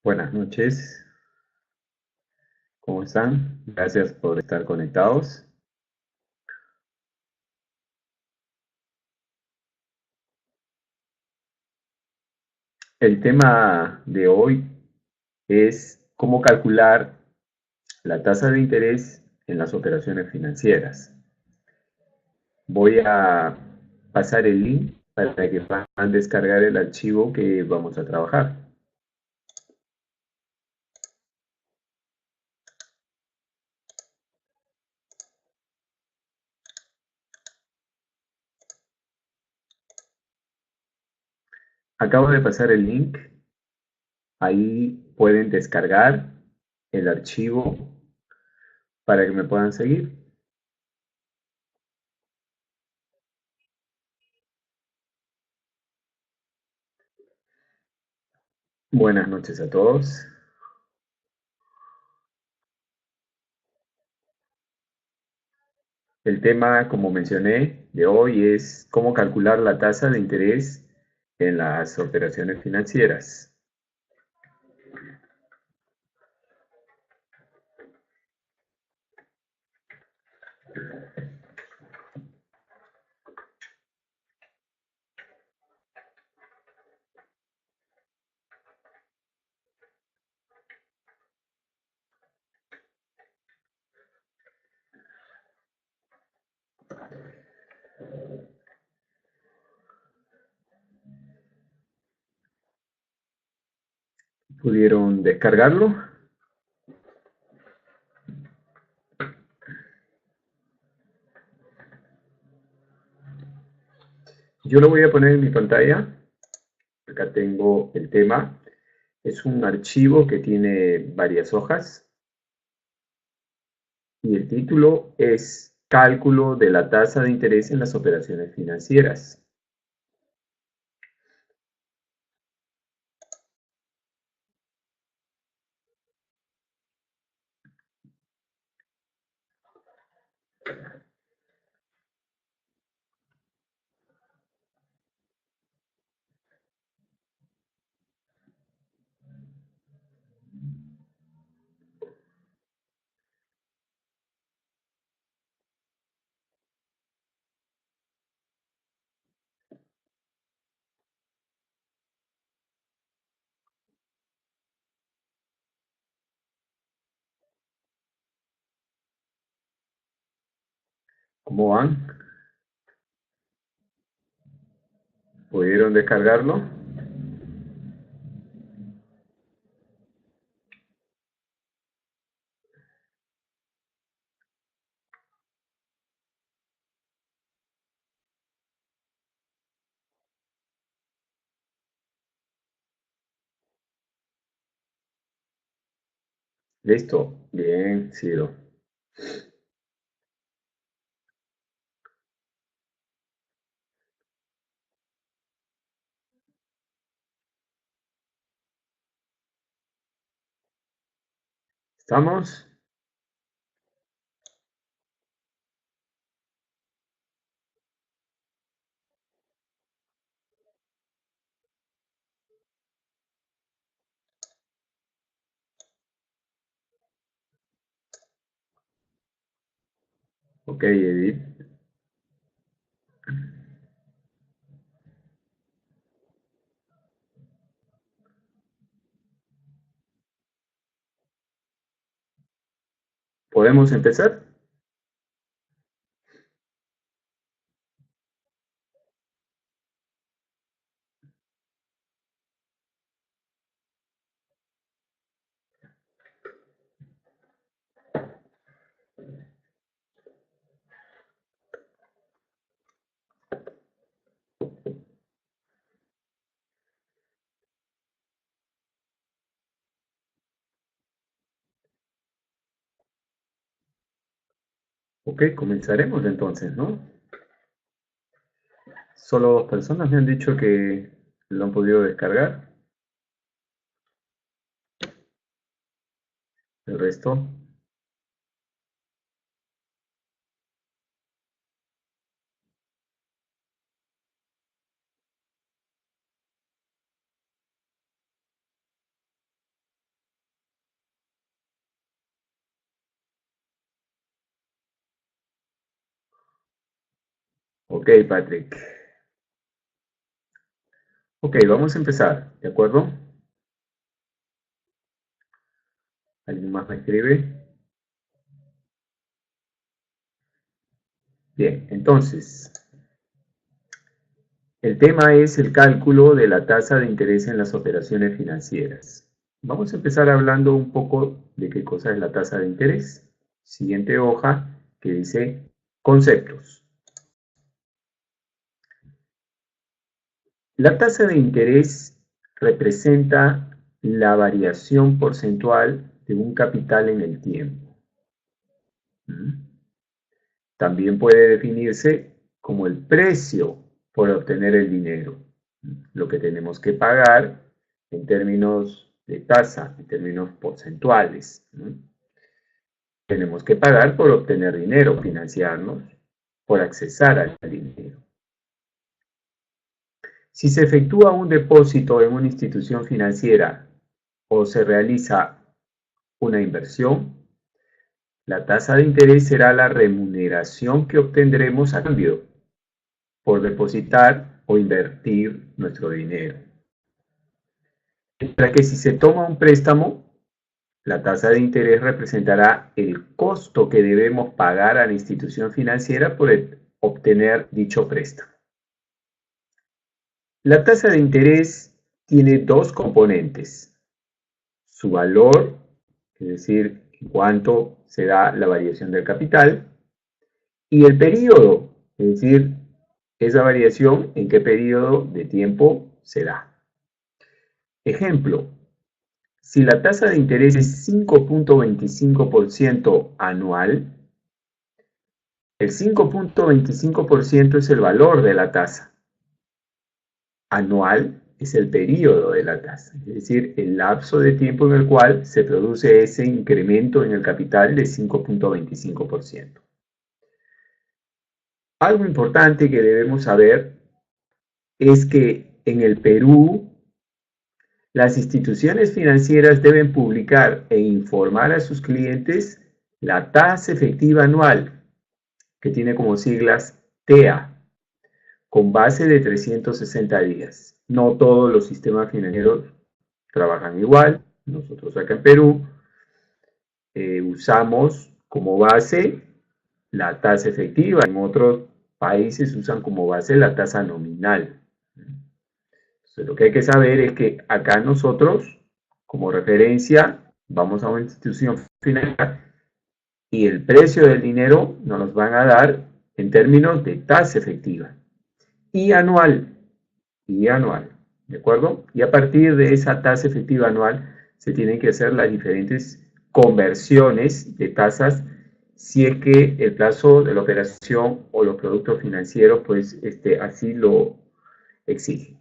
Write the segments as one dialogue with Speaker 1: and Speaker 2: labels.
Speaker 1: Buenas noches, ¿cómo están? Gracias por estar conectados. El tema de hoy es cómo calcular la tasa de interés en las operaciones financieras. Voy a pasar el link para que puedan descargar el archivo que vamos a trabajar. Acabo de pasar el link, ahí pueden descargar el archivo para que me puedan seguir. Buenas noches a todos. El tema, como mencioné, de hoy es cómo calcular la tasa de interés en las operaciones financieras. ¿Pudieron descargarlo? Yo lo voy a poner en mi pantalla. Acá tengo el tema. Es un archivo que tiene varias hojas y el título es Cálculo de la tasa de interés en las operaciones financieras. ¿Cómo van? ¿Pudieron descargarlo? Listo. Bien, Ciro. ¿Estamos? Ok, Edith. ¿Podemos empezar? Ok, comenzaremos entonces, ¿no? Solo dos personas me han dicho que lo han podido descargar. El resto, Ok, Patrick. Ok, vamos a empezar, ¿de acuerdo? ¿Alguien más me escribe? Bien, entonces, el tema es el cálculo de la tasa de interés en las operaciones financieras. Vamos a empezar hablando un poco de qué cosa es la tasa de interés. Siguiente hoja que dice conceptos. La tasa de interés representa la variación porcentual de un capital en el tiempo. También puede definirse como el precio por obtener el dinero, lo que tenemos que pagar en términos de tasa, en términos porcentuales. Tenemos que pagar por obtener dinero, financiarnos, por accesar al dinero. Si se efectúa un depósito en una institución financiera o se realiza una inversión, la tasa de interés será la remuneración que obtendremos a cambio por depositar o invertir nuestro dinero. Mientras que si se toma un préstamo, la tasa de interés representará el costo que debemos pagar a la institución financiera por obtener dicho préstamo. La tasa de interés tiene dos componentes: su valor, es decir, en cuánto se da la variación del capital, y el periodo, es decir, esa variación en qué periodo de tiempo se da. Ejemplo, si la tasa de interés es 5.25% anual, el 5.25% es el valor de la tasa. Anual es el periodo de la tasa, es decir, el lapso de tiempo en el cual se produce ese incremento en el capital de 5.25%. Algo importante que debemos saber es que en el Perú las instituciones financieras deben publicar e informar a sus clientes la tasa efectiva anual, que tiene como siglas TEA, con base de 360 días. No todos los sistemas financieros trabajan igual. Nosotros acá en Perú usamos como base la tasa efectiva. En otros países usan como base la tasa nominal. Entonces, lo que hay que saber es que acá nosotros, como referencia, vamos a una institución financiera y el precio del dinero nos los van a dar en términos de tasa efectiva y anual, ¿de acuerdo? Y a partir de esa tasa efectiva anual se tienen que hacer las diferentes conversiones de tasas si es que el plazo de la operación o los productos financieros pues así lo exigen.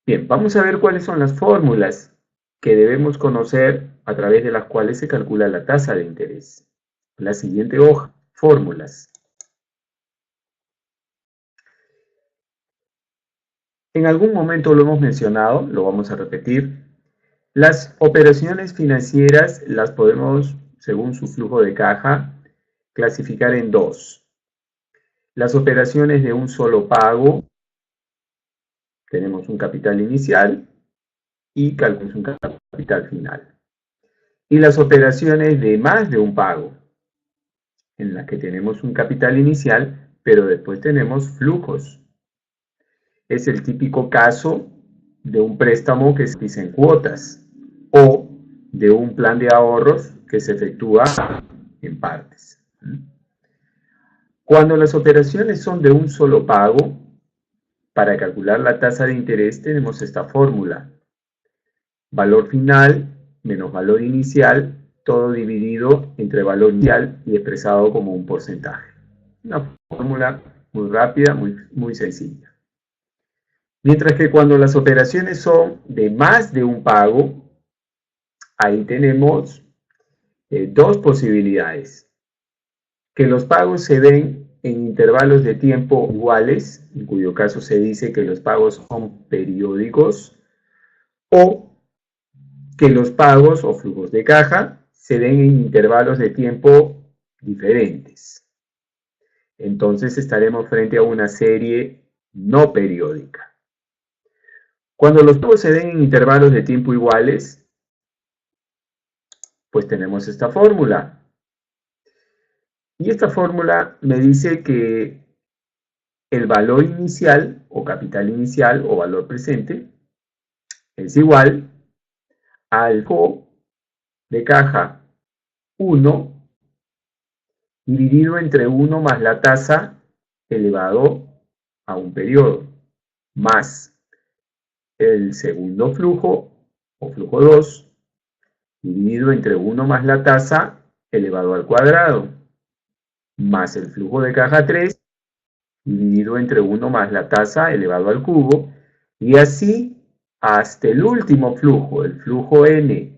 Speaker 1: Bien, vamos a ver cuáles son las fórmulas que debemos conocer a través de las cuales se calcula la tasa de interés. La siguiente hoja, fórmulas. En algún momento lo hemos mencionado, lo vamos a repetir. Las operaciones financieras las podemos, según su flujo de caja, clasificar en dos. Las operaciones de un solo pago, tenemos un capital inicial y calculamos un capital final. Y las operaciones de más de un pago, en las que tenemos un capital inicial, pero después tenemos flujos. Es el típico caso de un préstamo que se dice en cuotas o de un plan de ahorros que se efectúa en partes. Cuando las operaciones son de un solo pago, para calcular la tasa de interés tenemos esta fórmula: valor final menos valor inicial, todo dividido entre valor inicial y expresado como un porcentaje. Una fórmula muy rápida, muy sencilla. Mientras que cuando las operaciones son de más de un pago, ahí tenemos dos posibilidades: que los pagos se den en intervalos de tiempo iguales, en cuyo caso se dice que los pagos son periódicos, o que los pagos o flujos de caja se den en intervalos de tiempo diferentes. entonces estaremos frente a una serie no periódica. Cuando los flujos se den en intervalos de tiempo iguales, pues tenemos esta fórmula. Y esta fórmula me dice que el valor inicial o capital inicial o valor presente es igual al flujo de caja 1 dividido entre 1 más la tasa elevado a un periodo, más el segundo flujo o flujo 2 dividido entre 1 más la tasa elevado al cuadrado, más el flujo de caja 3 dividido entre 1 más la tasa elevado al cubo, y así hasta el último flujo, el flujo n,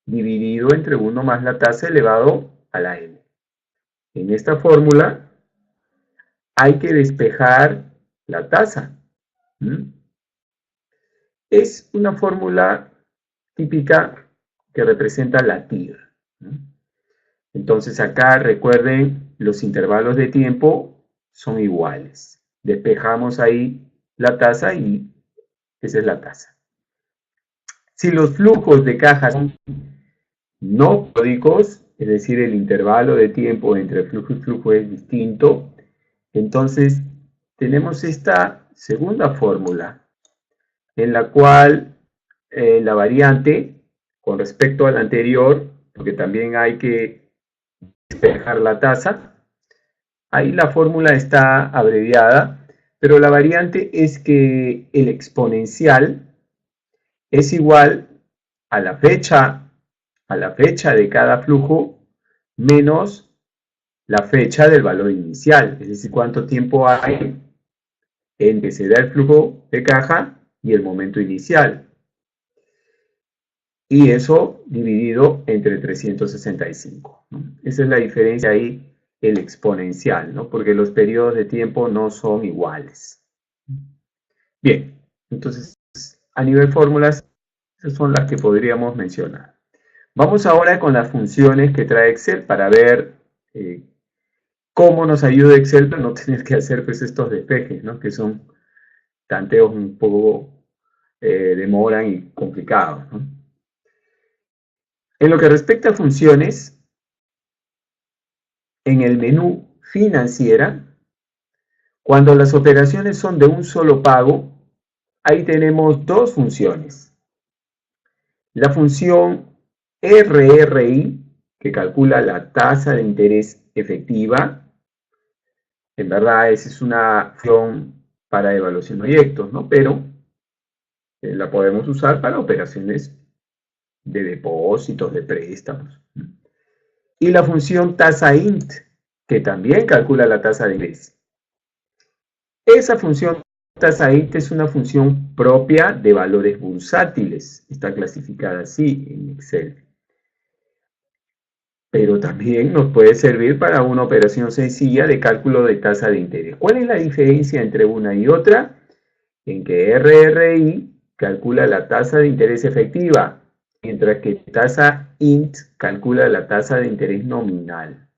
Speaker 1: dividido entre 1 más la tasa elevado a la n. En esta fórmula hay que despejar la tasa. Es una fórmula típica que representa la TIR. Entonces acá recuerden, los intervalos de tiempo son iguales. Despejamos ahí la tasa y esa es la tasa. Si los flujos de caja son no periódicos, es decir, el intervalo de tiempo entre flujo y flujo es distinto, entonces tenemos esta segunda fórmula en la cual la variante con respecto a la anterior, porque también hay que despejar la tasa, ahí la fórmula está abreviada, pero la variante es que el exponencial es igual a la fecha de cada flujo menos la fecha del valor inicial, es decir, cuánto tiempo hay en que se da el flujo de caja y el momento inicial. Y eso dividido entre 365. ¿No? Esa es la diferencia ahí, el exponencial, ¿no? Porque los periodos de tiempo no son iguales. Bien, entonces a nivel fórmulas, esas son las que podríamos mencionar. Vamos ahora con las funciones que trae Excel para ver cómo nos ayuda Excel para no tener que hacer pues, estos despejes, ¿no? Que son tanteos un poco demoran y complicados, ¿no? En lo que respecta a funciones, en el menú financiera, cuando las operaciones son de un solo pago, ahí tenemos dos funciones. La función RRI, que calcula la tasa de interés efectiva. En verdad, esa es una función para evaluación de proyectos, ¿no? Pero la podemos usar para operaciones de depósitos, de préstamos. Y la función tasa int, que también calcula la tasa de interés. Esa función tasa int es una función propia de valores bursátiles. Está clasificada así en Excel. Pero también nos puede servir para una operación sencilla de cálculo de tasa de interés. ¿Cuál es la diferencia entre una y otra? En que RRI calcula la tasa de interés efectiva, mientras que tasa int calcula la tasa de interés nominal.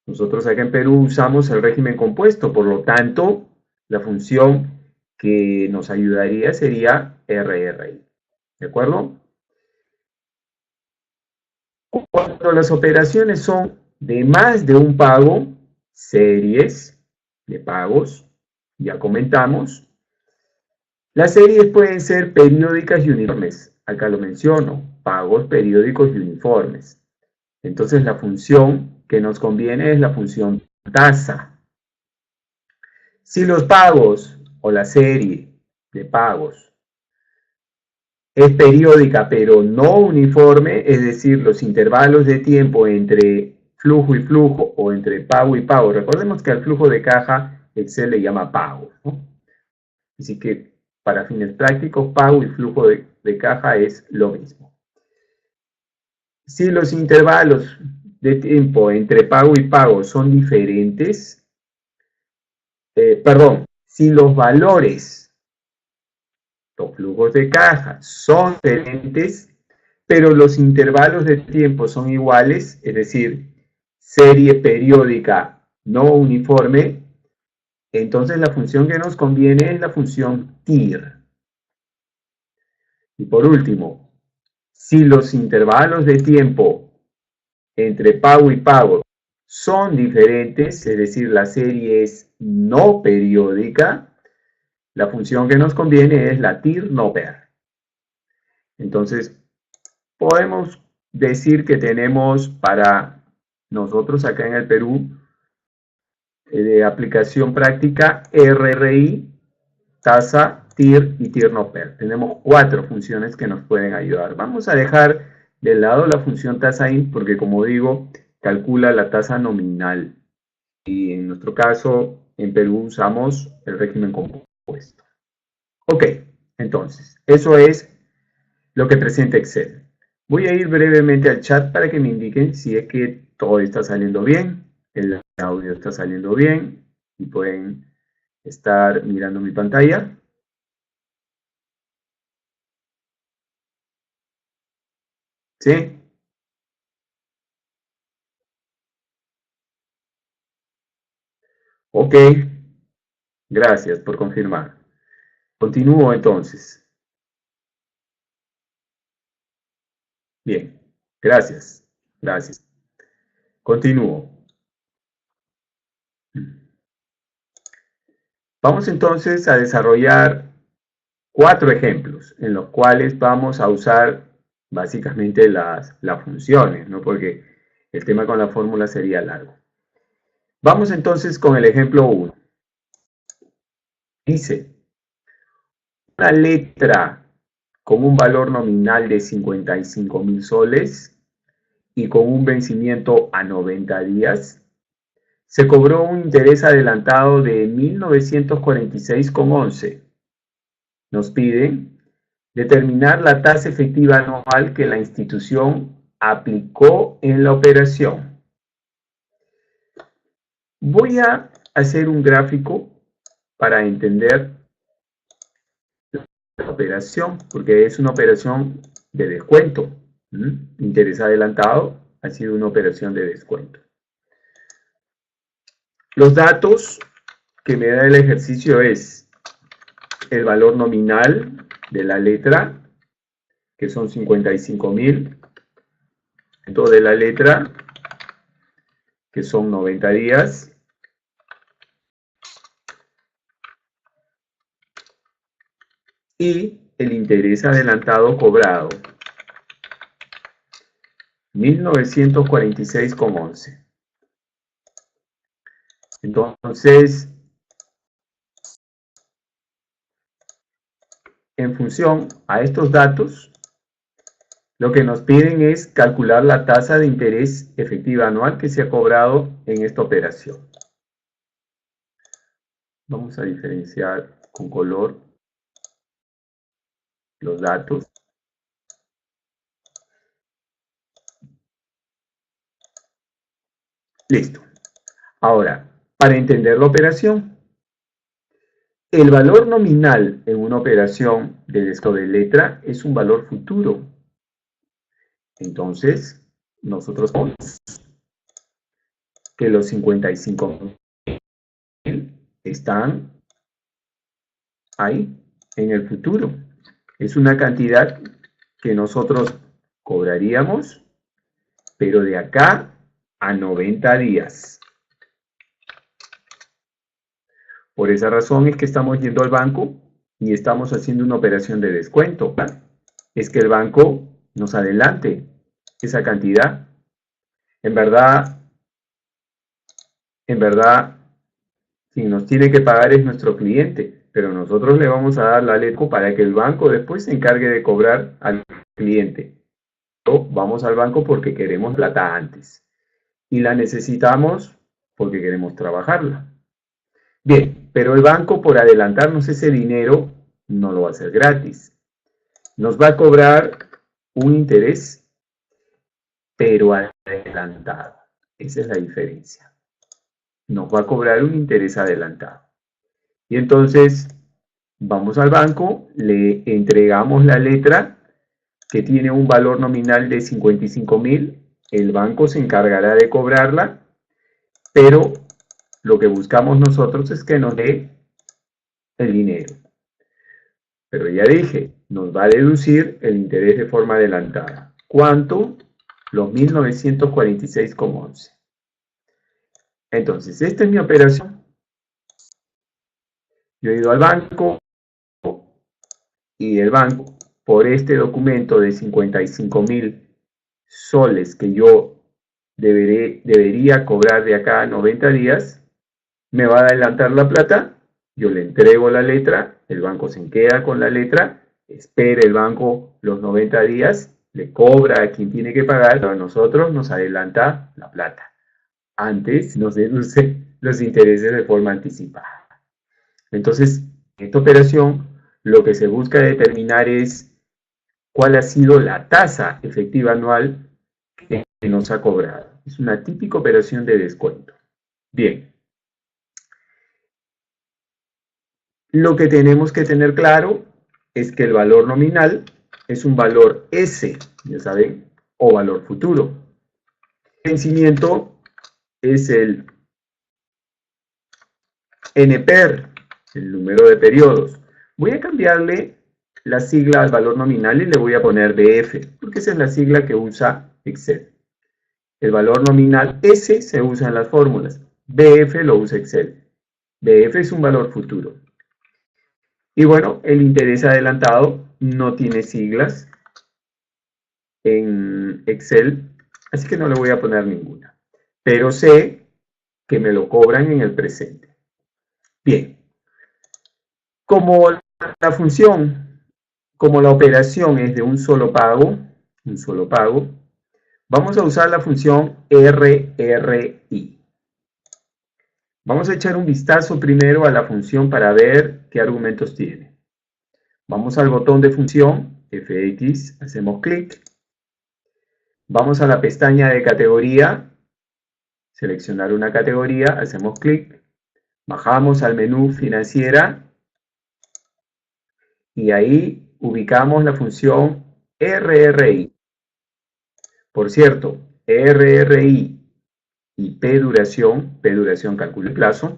Speaker 1: Nosotros acá en Perú usamos el régimen compuesto, por lo tanto, la función que nos ayudaría sería RRI. ¿De acuerdo? Cuando las operaciones son de más de un pago, series de pagos, ya comentamos, las series pueden ser periódicas y uniformes. Acá lo menciono, pagos periódicos y uniformes. Entonces la función que nos conviene es la función tasa. Si los pagos o la serie de pagos es periódica pero no uniforme, es decir, los intervalos de tiempo entre flujo y flujo o entre pago y pago. Recordemos que al flujo de caja Excel le llama pago, ¿no? Así que para fines prácticos, pago y flujo de caja es lo mismo. Si los intervalos de tiempo entre pago y pago son diferentes, si los valores, los flujos de caja son diferentes, pero los intervalos de tiempo son iguales, es decir, serie periódica no uniforme, entonces la función que nos conviene es la función TIR. Y por último, si los intervalos de tiempo entre pago y pago son diferentes, es decir, la serie es no periódica, la función que nos conviene es la TIR no per. Entonces, podemos decir que tenemos para nosotros acá en el Perú de aplicación práctica RRI, tasa, TIR y TIR no per. Tenemos 4 funciones que nos pueden ayudar. Vamos a dejar de lado la función tasa int porque, como digo, calcula la tasa nominal. Y en nuestro caso, en Perú usamos el régimen compuesto. Ok, entonces, eso es lo que presenta Excel. Voy a ir brevemente al chat para que me indiquen si es que todo está saliendo bien, el audio está saliendo bien y pueden estar mirando mi pantalla. ¿Sí? Ok, gracias por confirmar. Continúo entonces. Bien, gracias, gracias. Continúo. Vamos entonces a desarrollar 4 ejemplos en los cuales vamos a usar básicamente las funciones, ¿no? Porque el tema con la fórmula sería largo. Vamos entonces con el ejemplo 1. Dice, una letra con un valor nominal de 55.000 soles y con un vencimiento a 90 días, se cobró un interés adelantado de 1.946,11. Nos piden determinar la tasa efectiva anual que la institución aplicó en la operación. Voy a hacer un gráfico para entender la operación, porque es una operación de descuento. Interés adelantado ha sido una operación de descuento. Los datos que me da el ejercicio es el valor nominal de la letra, que son 55.000, de la letra, que son 90 días, y el interés adelantado cobrado, 1.946,11. Entonces, en función a estos datos, lo que nos piden es calcular la tasa de interés efectiva anual que se ha cobrado en esta operación. Vamos a diferenciar con color los datos. Listo. Ahora, para entender la operación, el valor nominal en una operación de descuento de letra es un valor futuro. Entonces, nosotros vemos que los 55.000 están ahí, en el futuro. Es una cantidad que nosotros cobraríamos, pero de acá a 90 días. Por esa razón es que estamos yendo al banco y estamos haciendo una operación de descuento. Es que el banco nos adelante esa cantidad. En verdad, quien nos tiene que pagar es nuestro cliente, pero nosotros le vamos a dar la letra para que el banco después se encargue de cobrar al cliente. Vamos al banco porque queremos plata antes y la necesitamos porque queremos trabajarla. Bien, pero el banco, por adelantarnos ese dinero, no lo va a hacer gratis. Nos va a cobrar un interés, pero adelantado. Esa es la diferencia. Nos va a cobrar un interés adelantado. Y entonces vamos al banco, le entregamos la letra que tiene un valor nominal de 55.000. El banco se encargará de cobrarla, pero lo que buscamos nosotros es que nos dé el dinero. Pero ya dije, nos va a deducir el interés de forma adelantada. ¿Cuánto? Los 1946,11. Entonces, esta es mi operación. Yo he ido al banco y el banco, por este documento de 55.000 soles que yo debería cobrar de acá a 90 días, me va a adelantar la plata, yo le entrego la letra, el banco se queda con la letra, espera el banco los 90 días, le cobra a quien tiene que pagar, pero a nosotros nos adelanta la plata. Antes nos deduce los intereses de forma anticipada. Entonces, en esta operación, lo que se busca determinar es cuál ha sido la tasa efectiva anual que nos ha cobrado. Es una típica operación de descuento. Bien. Lo que tenemos que tener claro es que el valor nominal es un valor S, ya saben, o valor futuro. El vencimiento es el NPER, el número de periodos. Voy a cambiarle la sigla al valor nominal y le voy a poner BF, porque esa es la sigla que usa Excel. El valor nominal S se usa en las fórmulas, BF lo usa Excel. BF es un valor futuro. Y bueno, el interés adelantado no tiene siglas en Excel, así que no le voy a poner ninguna. Pero sé que me lo cobran en el presente. Bien, como la operación es de un solo pago, vamos a usar la función RRI. Vamos a echar un vistazo primero a la función para ver qué argumentos tiene. Vamos al botón de función, FX, hacemos clic. Vamos a la pestaña de categoría, seleccionar una categoría, hacemos clic. Bajamos al menú financiera y ahí ubicamos la función RRI. Por cierto, RRI y P duración cálculo de plazo,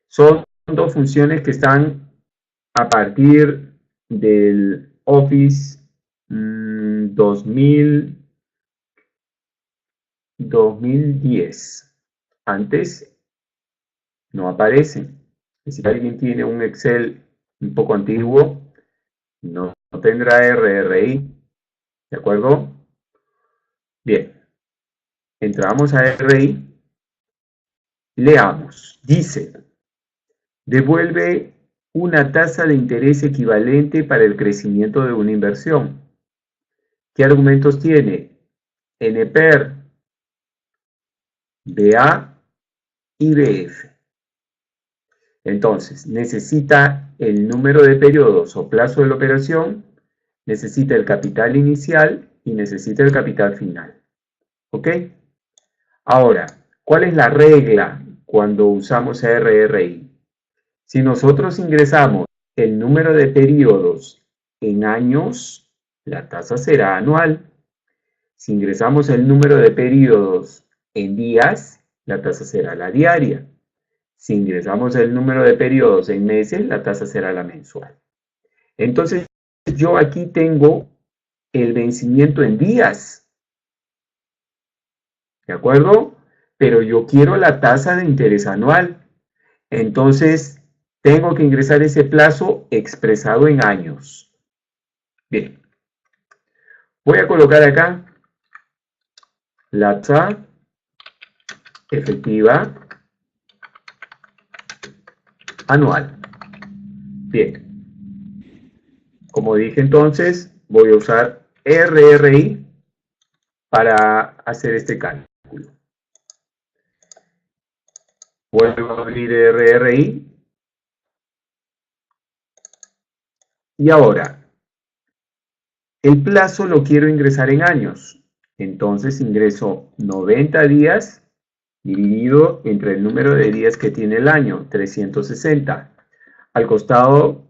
Speaker 1: son dos funciones que están a partir del Office 2010. Antes no aparecen. Si alguien tiene un Excel un poco antiguo, no tendrá RRI. ¿De acuerdo? Bien. Entramos a RRI. Leamos. Dice, devuelve una tasa de interés equivalente para el crecimiento de una inversión. ¿Qué argumentos tiene? NPER, BA y BF. Entonces, necesita el número de periodos o plazo de la operación, necesita el capital inicial y necesita el capital final. ¿Ok? Ahora, ¿cuál es la regla cuando usamos RRI? Si nosotros ingresamos el número de periodos en años, la tasa será anual. Si ingresamos el número de periodos en días, la tasa será la diaria. Si ingresamos el número de periodos en meses, la tasa será la mensual. Entonces, yo aquí tengo el vencimiento en días. ¿De acuerdo? Pero yo quiero la tasa de interés anual. Entonces, tengo que ingresar ese plazo expresado en años. Bien. Voy a colocar acá la tasa efectiva anual. Bien. Como dije entonces, voy a usar RRI para hacer este cálculo. Vuelvo a abrir RRI. Y ahora, el plazo lo quiero ingresar en años. Entonces ingreso 90 días dividido entre el número de días que tiene el año, 360. Al costado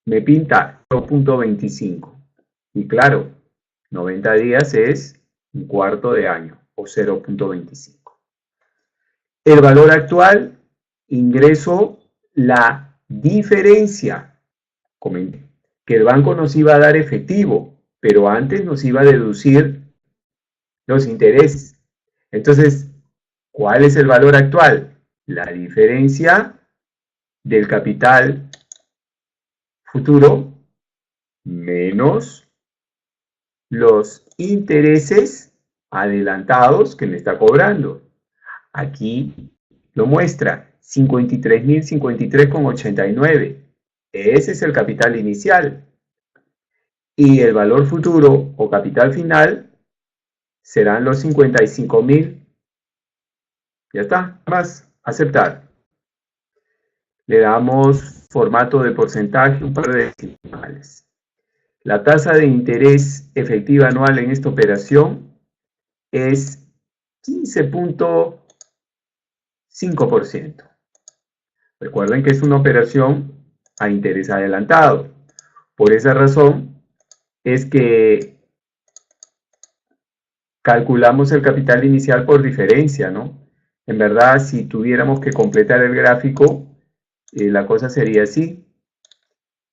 Speaker 1: me pinta 0.25. Y claro, 90 días es un cuarto de año o 0.25. El valor actual, ingreso la diferencia. Comenté que el banco nos iba a dar efectivo, pero antes nos iba a deducir los intereses. Entonces, ¿cuál es el valor actual? La diferencia del capital futuro menos los intereses adelantados que me está cobrando. Aquí lo muestra, 53.053,89. Ese es el capital inicial. Y el valor futuro o capital final serán los 55.000. Ya está, más aceptar. Le damos formato de porcentaje, un par de decimales. La tasa de interés efectiva anual en esta operación es 15.5%. Recuerden que es una operación a interés adelantado. Por esa razón es que calculamos el capital inicial por diferencia, ¿no? En verdad, si tuviéramos que completar el gráfico, la cosa sería así.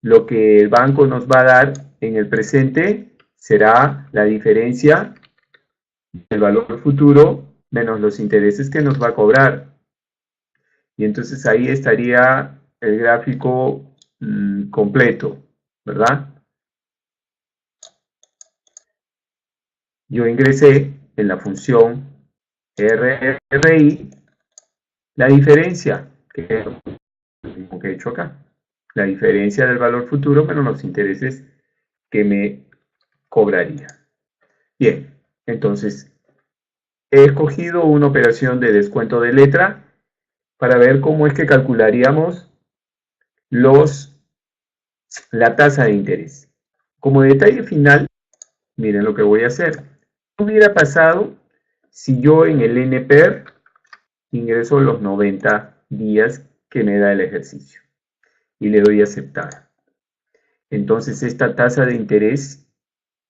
Speaker 1: Lo que el banco nos va a dar en el presente será la diferencia del valor futuro menos los intereses que nos va a cobrar. Y entonces ahí estaría el gráfico completo, ¿verdad? Yo ingresé en la función RRI la diferencia, que es lo mismo que he hecho acá. La diferencia del valor futuro menos los intereses que me cobraría. Bien, entonces he escogido una operación de descuento de letra para ver cómo es que calcularíamos la tasa de interés. Como detalle final, miren lo que voy a hacer. ¿Qué hubiera pasado si yo en el NPER ingreso los 90 días que me da el ejercicio y le doy a aceptar? Entonces esta tasa de interés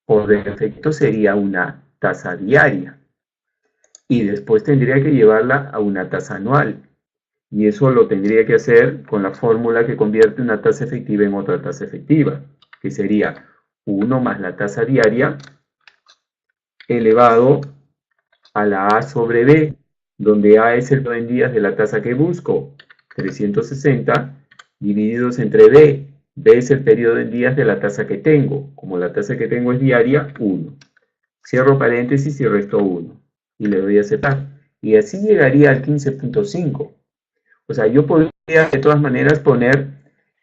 Speaker 1: por defecto sería una tasa diaria y después tendría que llevarla a una tasa anual. Y eso lo tendría que hacer con la fórmula que convierte una tasa efectiva en otra tasa efectiva, que sería 1 más la tasa diaria elevado a la A sobre B, donde A es el número en días de la tasa que busco, 360, divididos entre B. B es el periodo en días de la tasa que tengo. Como la tasa que tengo es diaria, 1. Cierro paréntesis y resto 1. Y le doy a aceptar. Y así llegaría al 15.5. O sea, yo podría de todas maneras poner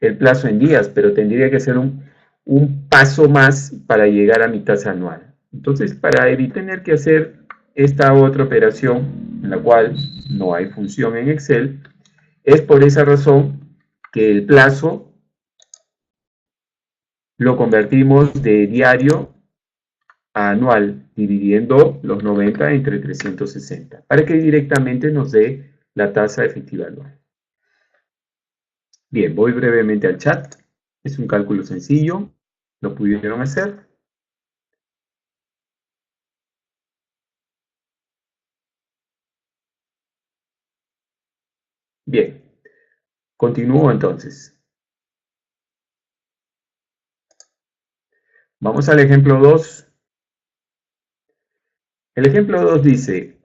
Speaker 1: el plazo en días, pero tendría que ser un paso más para llegar a mi tasa anual. Entonces, para evitar tener que hacer esta otra operación, en la cual no hay función en Excel, es por esa razón que el plazo lo convertimos de diario a anual, dividiendo los 90 entre 360, para que directamente nos dé la tasa efectiva anual. Bien, voy brevemente al chat. Es un cálculo sencillo. ¿Lo pudieron hacer? Bien, continúo entonces. Vamos al ejemplo 2. El ejemplo 2 dice,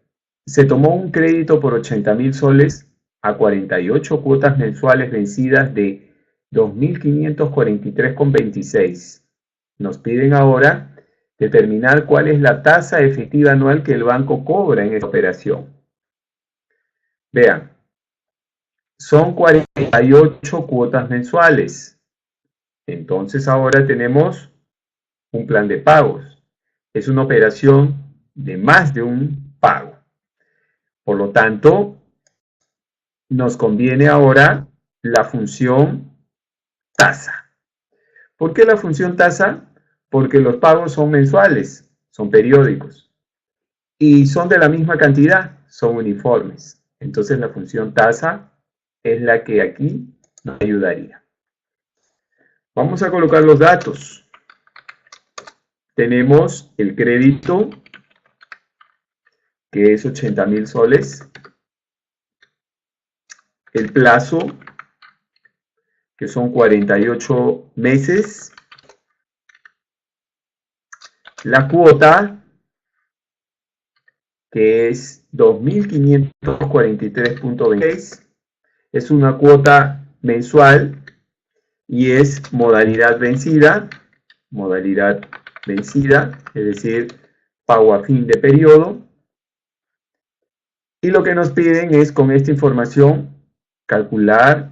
Speaker 1: se tomó un crédito por 80.000 soles a 48 cuotas mensuales vencidas de 2.543,26. Nos piden ahora determinar cuál es la tasa efectiva anual que el banco cobra en esta operación. Vean, son 48 cuotas mensuales. Entonces ahora tenemos un plan de pagos. Es una operación de más de un pago. Por lo tanto, nos conviene ahora la función tasa. ¿Por qué la función tasa? Porque los pagos son mensuales, son periódicos y son de la misma cantidad, son uniformes. Entonces la función tasa es la que aquí nos ayudaría. Vamos a colocar los datos. Tenemos el crédito, que es 80.000 soles, el plazo, que son 48 meses, la cuota, que es 2.543.26, es una cuota mensual y es modalidad vencida, es decir, pago a fin de periodo. Y lo que nos piden es, con esta información, calcular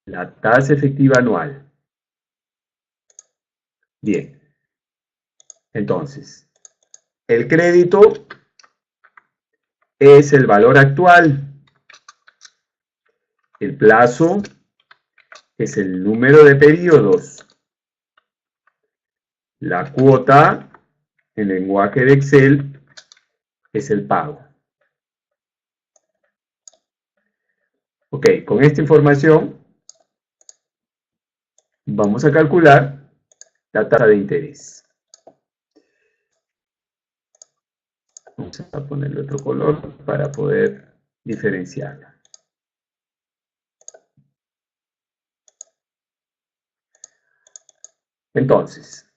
Speaker 1: la tasa efectiva anual. Bien, entonces, el crédito es el valor actual, el plazo es el número de periodos, la cuota en lenguaje de Excel es el pago. Ok, con esta información vamos a calcular la tasa de interés. Vamos a ponerle otro color para poder diferenciarla. Entonces,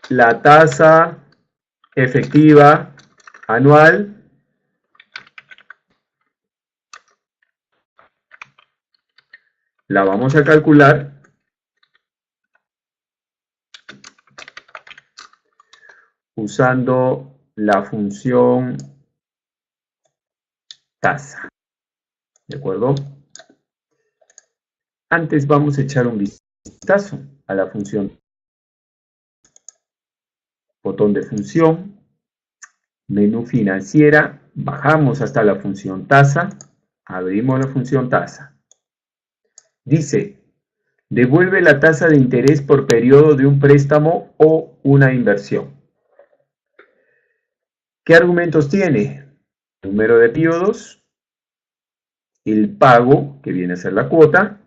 Speaker 1: la tasa efectiva anual la vamos a calcular usando la función tasa. ¿De acuerdo? Antes vamos a echar un vistazo a la función. Botón de función, menú financiera, bajamos hasta la función tasa, abrimos la función tasa. Dice, devuelve la tasa de interés por periodo de un préstamo o una inversión. ¿Qué argumentos tiene? Número de periodos, el pago, que viene a ser la cuota,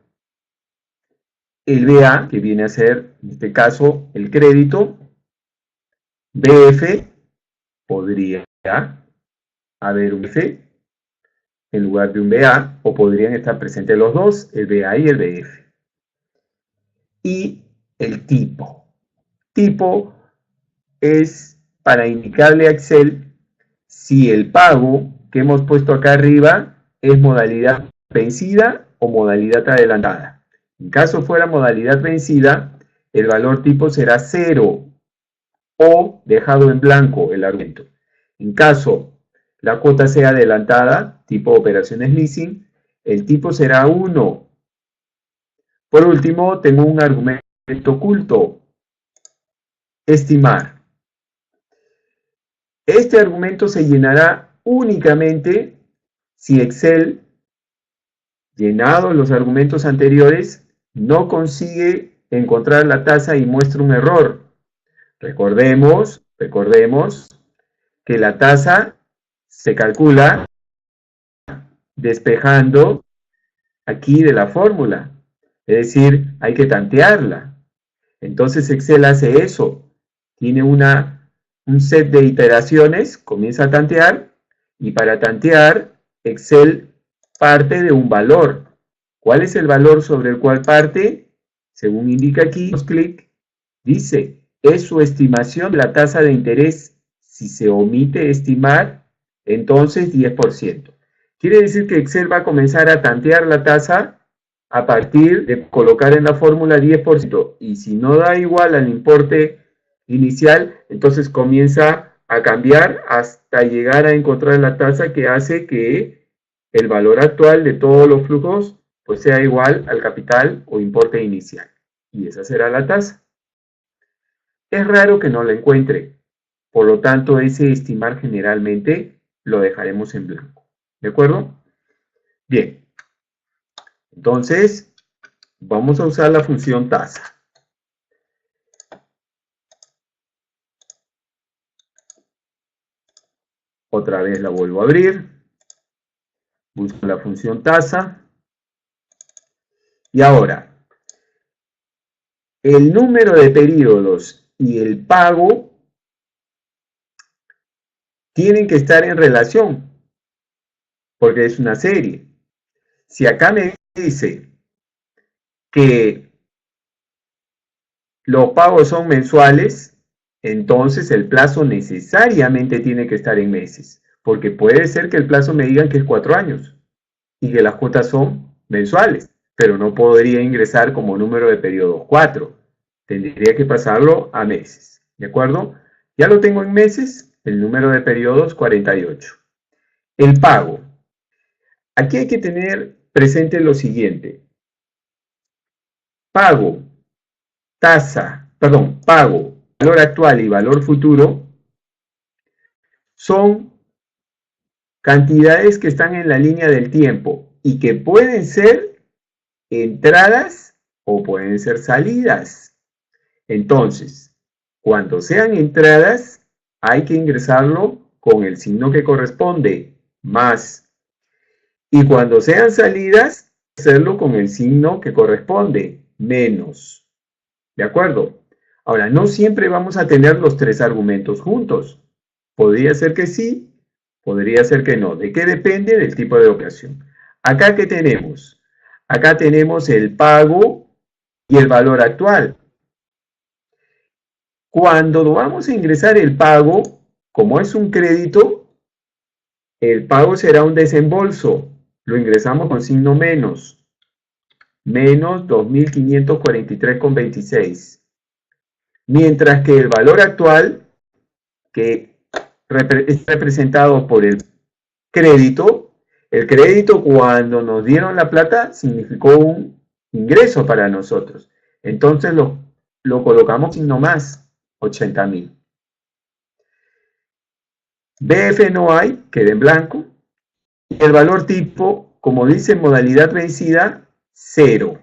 Speaker 1: el BA, que viene a ser, en este caso, el crédito, BF, podría haber un BF en lugar de un BA, o podrían estar presentes los dos, el BA y el BF. Y el tipo. Tipo es para indicarle a Excel si el pago que hemos puesto acá arriba es modalidad vencida o modalidad adelantada. En caso fuera modalidad vencida, el valor tipo será 0 o dejado en blanco el argumento. En caso la cuota sea adelantada, tipo operaciones leasing, el tipo será 1. Por último, tengo un argumento oculto, estimar. Este argumento se llenará únicamente si Excel, llenados los argumentos anteriores, no consigue encontrar la tasa y muestra un error. Recordemos que la tasa se calcula despejando aquí de la fórmula. Es decir, hay que tantearla. Entonces Excel hace eso. Tiene un set de iteraciones, comienza a tantear, y para tantear, Excel parte de un valor. ¿Cuál es el valor sobre el cual parte? Según indica aquí, clic, dice, es su estimación de la tasa de interés. Si se omite estimar, entonces 10%. Quiere decir que Excel va a comenzar a tantear la tasa a partir de colocar en la fórmula 10%. Y si no da igual al importe inicial, entonces comienza a cambiar hasta llegar a encontrar la tasa que hace que el valor actual de todos los flujos pues sea igual al capital o importe inicial. Y esa será la tasa. Es raro que no la encuentre. Por lo tanto, ese estimar generalmente lo dejaremos en blanco. ¿De acuerdo? Bien. Entonces, vamos a usar la función tasa. Otra vez la vuelvo a abrir. Busco la función tasa. Y ahora, el número de periodos y el pago tienen que estar en relación, porque es una serie. Si acá me dice que los pagos son mensuales, entonces el plazo necesariamente tiene que estar en meses, porque puede ser que el plazo me digan que es 4 años y que las cuotas son mensuales, pero no podría ingresar como número de periodo 4. Tendría que pasarlo a meses, ¿de acuerdo? Ya lo tengo en meses, el número de periodos 48. El pago. Aquí hay que tener presente lo siguiente. Pago, pago, valor actual y valor futuro son cantidades que están en la línea del tiempo y que pueden ser entradas o pueden ser salidas. Entonces, cuando sean entradas, hay que ingresarlo con el signo que corresponde, más. Y cuando sean salidas, hacerlo con el signo que corresponde, menos. ¿De acuerdo? Ahora, no siempre vamos a tener los tres argumentos juntos. Podría ser que sí, podría ser que no. ¿De qué depende? Del tipo de operación. Acá, ¿qué tenemos? Acá tenemos el pago y el valor actual. Cuando vamos a ingresar el pago, como es un crédito, el pago será un desembolso. Lo ingresamos con signo menos. Menos 2.543,26. Mientras que el valor actual, que es representado por el crédito cuando nos dieron la plata significó un ingreso para nosotros. Entonces lo colocamos signo más, 80.000. BF no hay, queda en blanco. Y el valor tipo, como dice modalidad vencida, 0.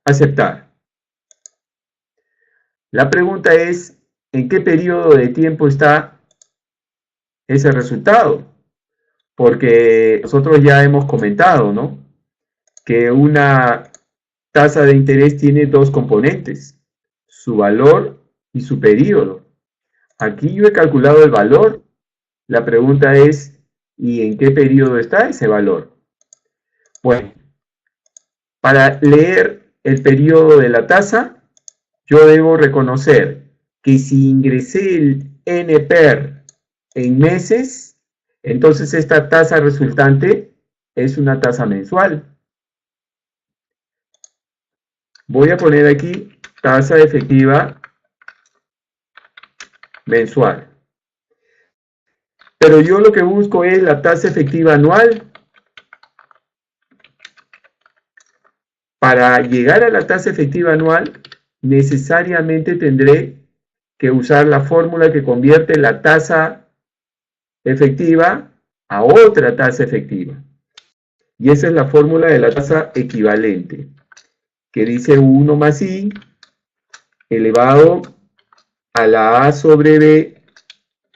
Speaker 1: Aceptar. La pregunta es, ¿en qué periodo de tiempo está ese resultado? Porque nosotros ya hemos comentado, ¿no? Que una tasa de interés tiene dos componentes, su valor y su periodo. Aquí yo he calculado el valor. La pregunta es, ¿y en qué periodo está ese valor? Bueno, para leer el periodo de la tasa, yo debo reconocer que si ingresé el NPER en meses, entonces esta tasa resultante es una tasa mensual. Voy a poner aquí tasa efectiva mensual. Pero yo lo que busco es la tasa efectiva anual. Para llegar a la tasa efectiva anual, necesariamente tendré que usar la fórmula que convierte la tasa efectiva a otra tasa efectiva. Y esa es la fórmula de la tasa equivalente, que dice 1 más I elevado a la A sobre B,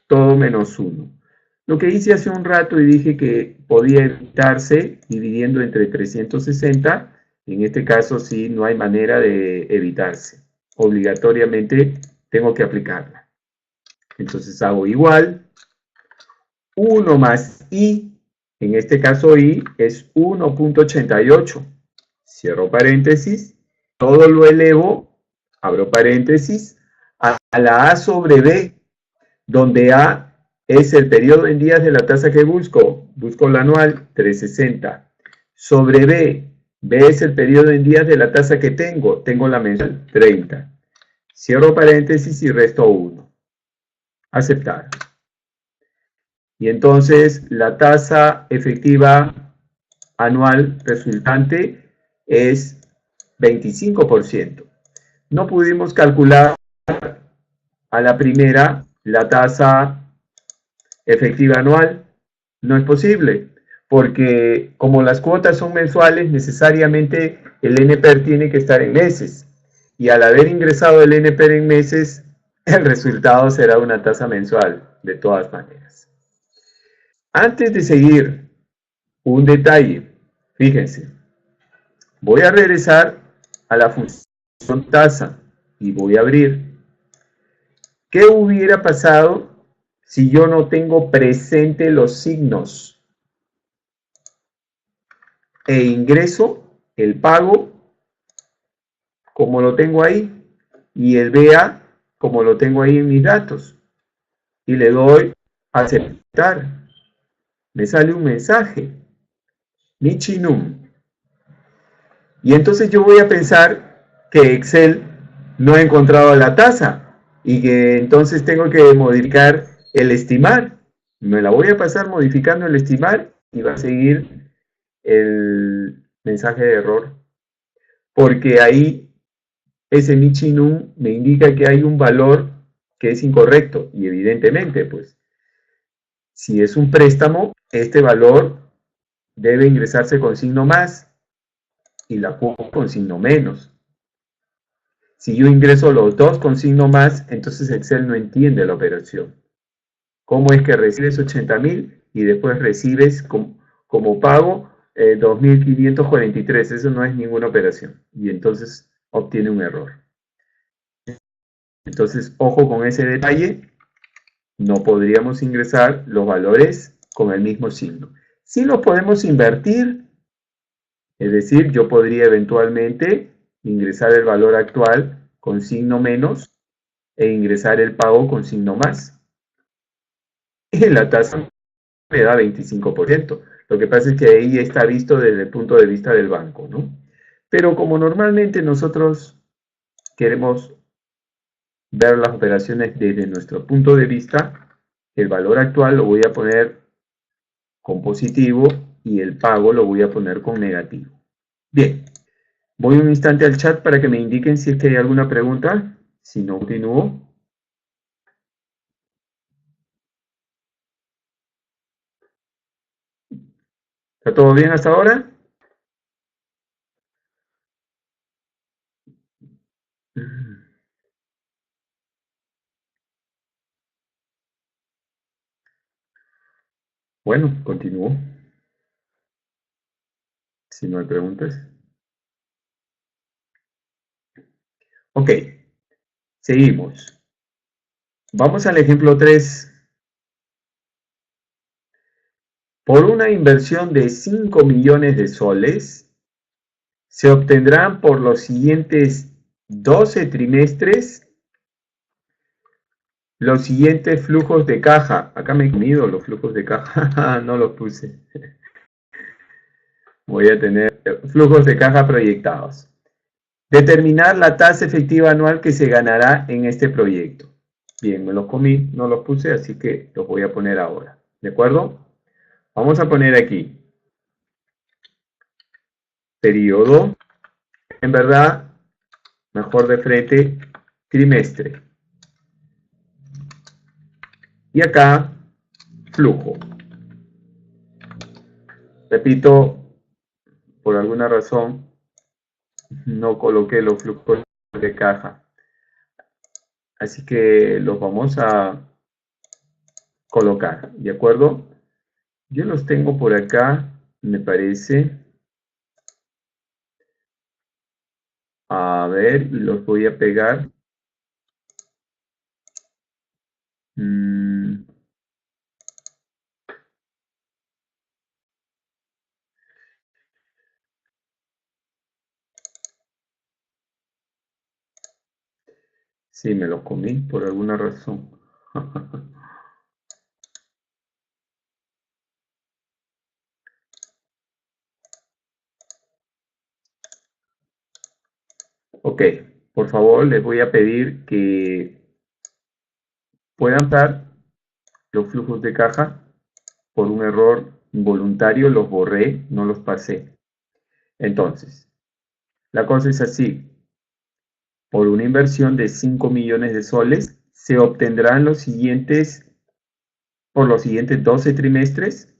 Speaker 1: todo menos 1. Lo que hice hace un rato y dije que podía evitarse dividiendo entre 360, en este caso sí no hay manera de evitarse. Obligatoriamente tengo que aplicarla. Entonces hago igual, 1 más I, en este caso I es 1.88. Cierro paréntesis, todo lo elevo, abro paréntesis, a la A sobre B, donde A es el periodo en días de la tasa que busco la anual, 360, sobre B es el periodo en días de la tasa que tengo la mensual, 30. Cierro paréntesis y resto 1. Aceptar. Y entonces la tasa efectiva anual resultante es 25%. No pudimos calcular a la primera la tasa efectiva anual. No es posible, porque como las cuotas son mensuales, necesariamente el NPER tiene que estar en meses. Y al haber ingresado el NPER en meses, el resultado será una tasa mensual, de todas maneras. Antes de seguir, un detalle. Fíjense, voy a regresar a la función tasa y voy a abrir. ¿Qué hubiera pasado si yo no tengo presente los signos? e ingreso el pago como lo tengo ahí y el BA como lo tengo ahí en mis datos y le doy a aceptar. Me sale un mensaje, Nichinum. Y entonces yo voy a pensar que Excel no ha encontrado la tasa y que entonces tengo que modificar el estimar. Me la voy a pasar modificando el estimar y va a seguir el mensaje de error. Porque ahí ese Michinum me indica que hay un valor que es incorrecto. Y evidentemente, pues, si es un préstamo, este valor debe ingresarse con signo más y la cuota con signo menos. Si yo ingreso los dos con signo más, entonces Excel no entiende la operación. ¿Cómo es que recibes 80.000 y después recibes como pago 2.543? Eso no es ninguna operación. Y entonces obtiene un error. Entonces, ojo con ese detalle. No podríamos ingresar los valores con el mismo signo. Sí los podemos invertir. Es decir, yo podría eventualmente ingresar el valor actual con signo menos e ingresar el pago con signo más. Y la tasa me da 25%. Lo que pasa es que ahí está visto desde el punto de vista del banco, ¿no? Pero como normalmente nosotros queremos ver las operaciones desde nuestro punto de vista, el valor actual lo voy a poner con positivo y el pago lo voy a poner con negativo. Bien, voy un instante al chat para que me indiquen si es que hay alguna pregunta. Si no, continúo. ¿Está todo bien hasta ahora? Bueno, continúo. Si no hay preguntas. Ok, seguimos. Vamos al ejemplo 3. Por una inversión de 5 millones de soles, se obtendrán por los siguientes 12 trimestres los siguientes flujos de caja. Acá me he comido los flujos de caja, no los puse. Voy a tener flujos de caja proyectados. Determinar la tasa efectiva anual que se ganará en este proyecto. Bien, me los comí, no los puse, así que los voy a poner ahora. ¿De acuerdo? Vamos a poner aquí periodo, en verdad, mejor de frente, trimestre. Y acá, flujo. Repito, por alguna razón, no coloqué los flujos de caja. Así que los vamos a colocar, ¿de acuerdo? Yo los tengo por acá, me parece. A ver, y los voy a pegar. Sí, me los comí por alguna razón. Ok, por favor, les voy a pedir que puedan dar los flujos de caja. Por un error involuntario los borré, no los pasé. Entonces, la cosa es así. Por una inversión de 5 millones de soles, se obtendrán los siguientes, por los siguientes 12 trimestres,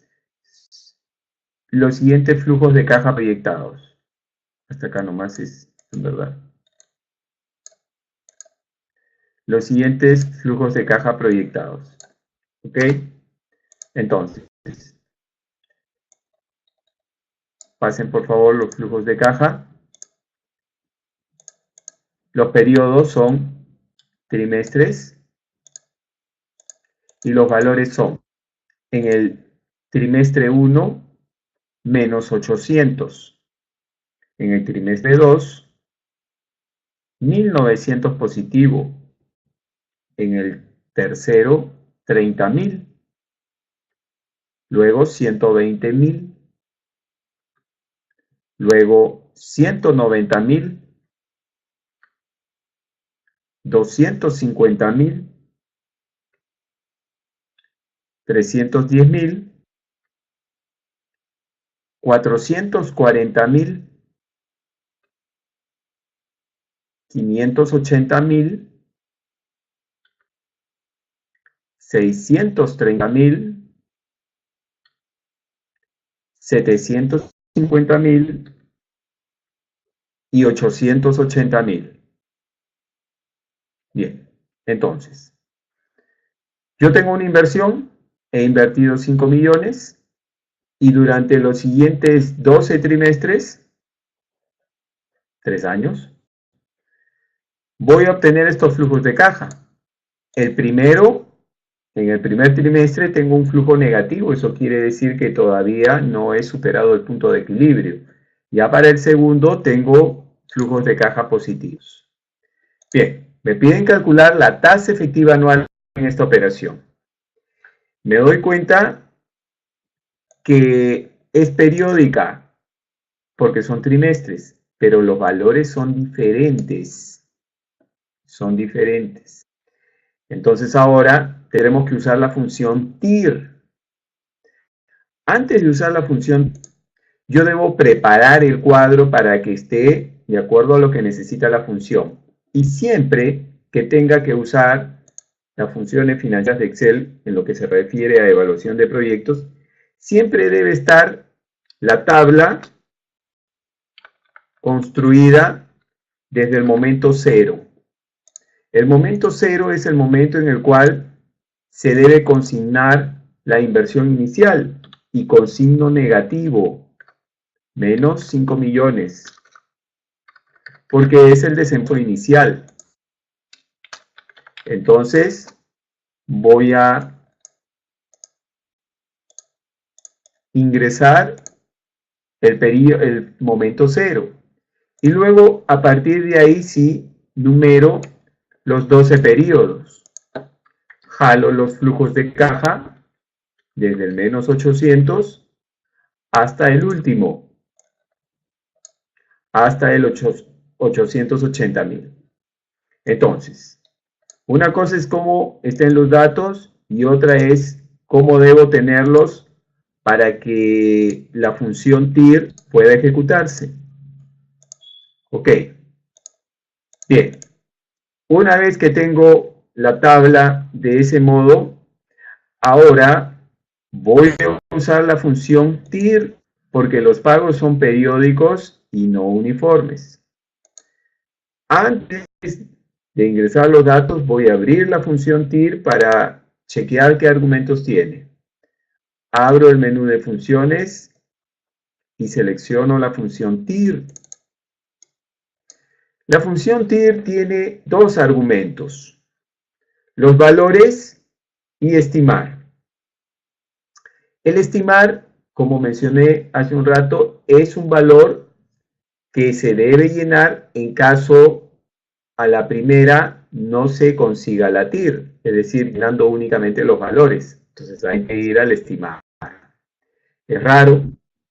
Speaker 1: los siguientes flujos de caja proyectados. Hasta acá nomás es, en verdad. Los siguientes flujos de caja proyectados. ¿Ok? Entonces, pasen por favor los flujos de caja. Los periodos son trimestres y los valores son en el trimestre 1, menos 800. En el trimestre 2, 1900 positivo. En el tercero, 30.000. Luego 120.000. Luego 190.000. 250.000. 310.000. 440.000. 580.000. 630.000. 750.000 y 880.000. Bien, entonces, yo tengo una inversión, he invertido 5 millones y durante los siguientes 12 trimestres, 3 años, voy a obtener estos flujos de caja. El primero, en el primer trimestre tengo un flujo negativo, eso quiere decir que todavía no he superado el punto de equilibrio. Ya para el segundo tengo flujos de caja positivos. Bien, me piden calcular la tasa efectiva anual en esta operación. Me doy cuenta que es periódica porque son trimestres, pero los valores son diferentes. Son diferentes. Entonces ahora tenemos que usar la función TIR. Antes de usar la función, yo debo preparar el cuadro para que esté de acuerdo a lo que necesita la función. Y siempre que tenga que usar las funciones financieras de Excel en lo que se refiere a evaluación de proyectos, siempre debe estar la tabla construida desde el momento cero. El momento cero es el momento en el cual se debe consignar la inversión inicial y con signo negativo, menos 5 millones, porque es el desembolso inicial. Entonces, voy a ingresar el momento cero. Y luego, a partir de ahí, sí, numero los 12 periodos. Jalo los flujos de caja desde el menos 800 hasta el último, hasta el 880.000. Entonces, una cosa es cómo estén los datos y otra es cómo debo tenerlos para que la función TIR pueda ejecutarse. Ok. Bien. Una vez que tengo la tabla de ese modo, ahora voy a usar la función TIR porque los pagos son periódicos y no uniformes. Antes de ingresar los datos, voy a abrir la función TIR para chequear qué argumentos tiene. Abro el menú de funciones y selecciono la función TIR. La función TIR tiene dos argumentos: los valores y estimar. El estimar, como mencioné hace un rato, es un valor que se debe llenar en caso a la primera no se consiga la TIR, es decir, llenando únicamente los valores. Entonces hay que ir al estimar. Es raro,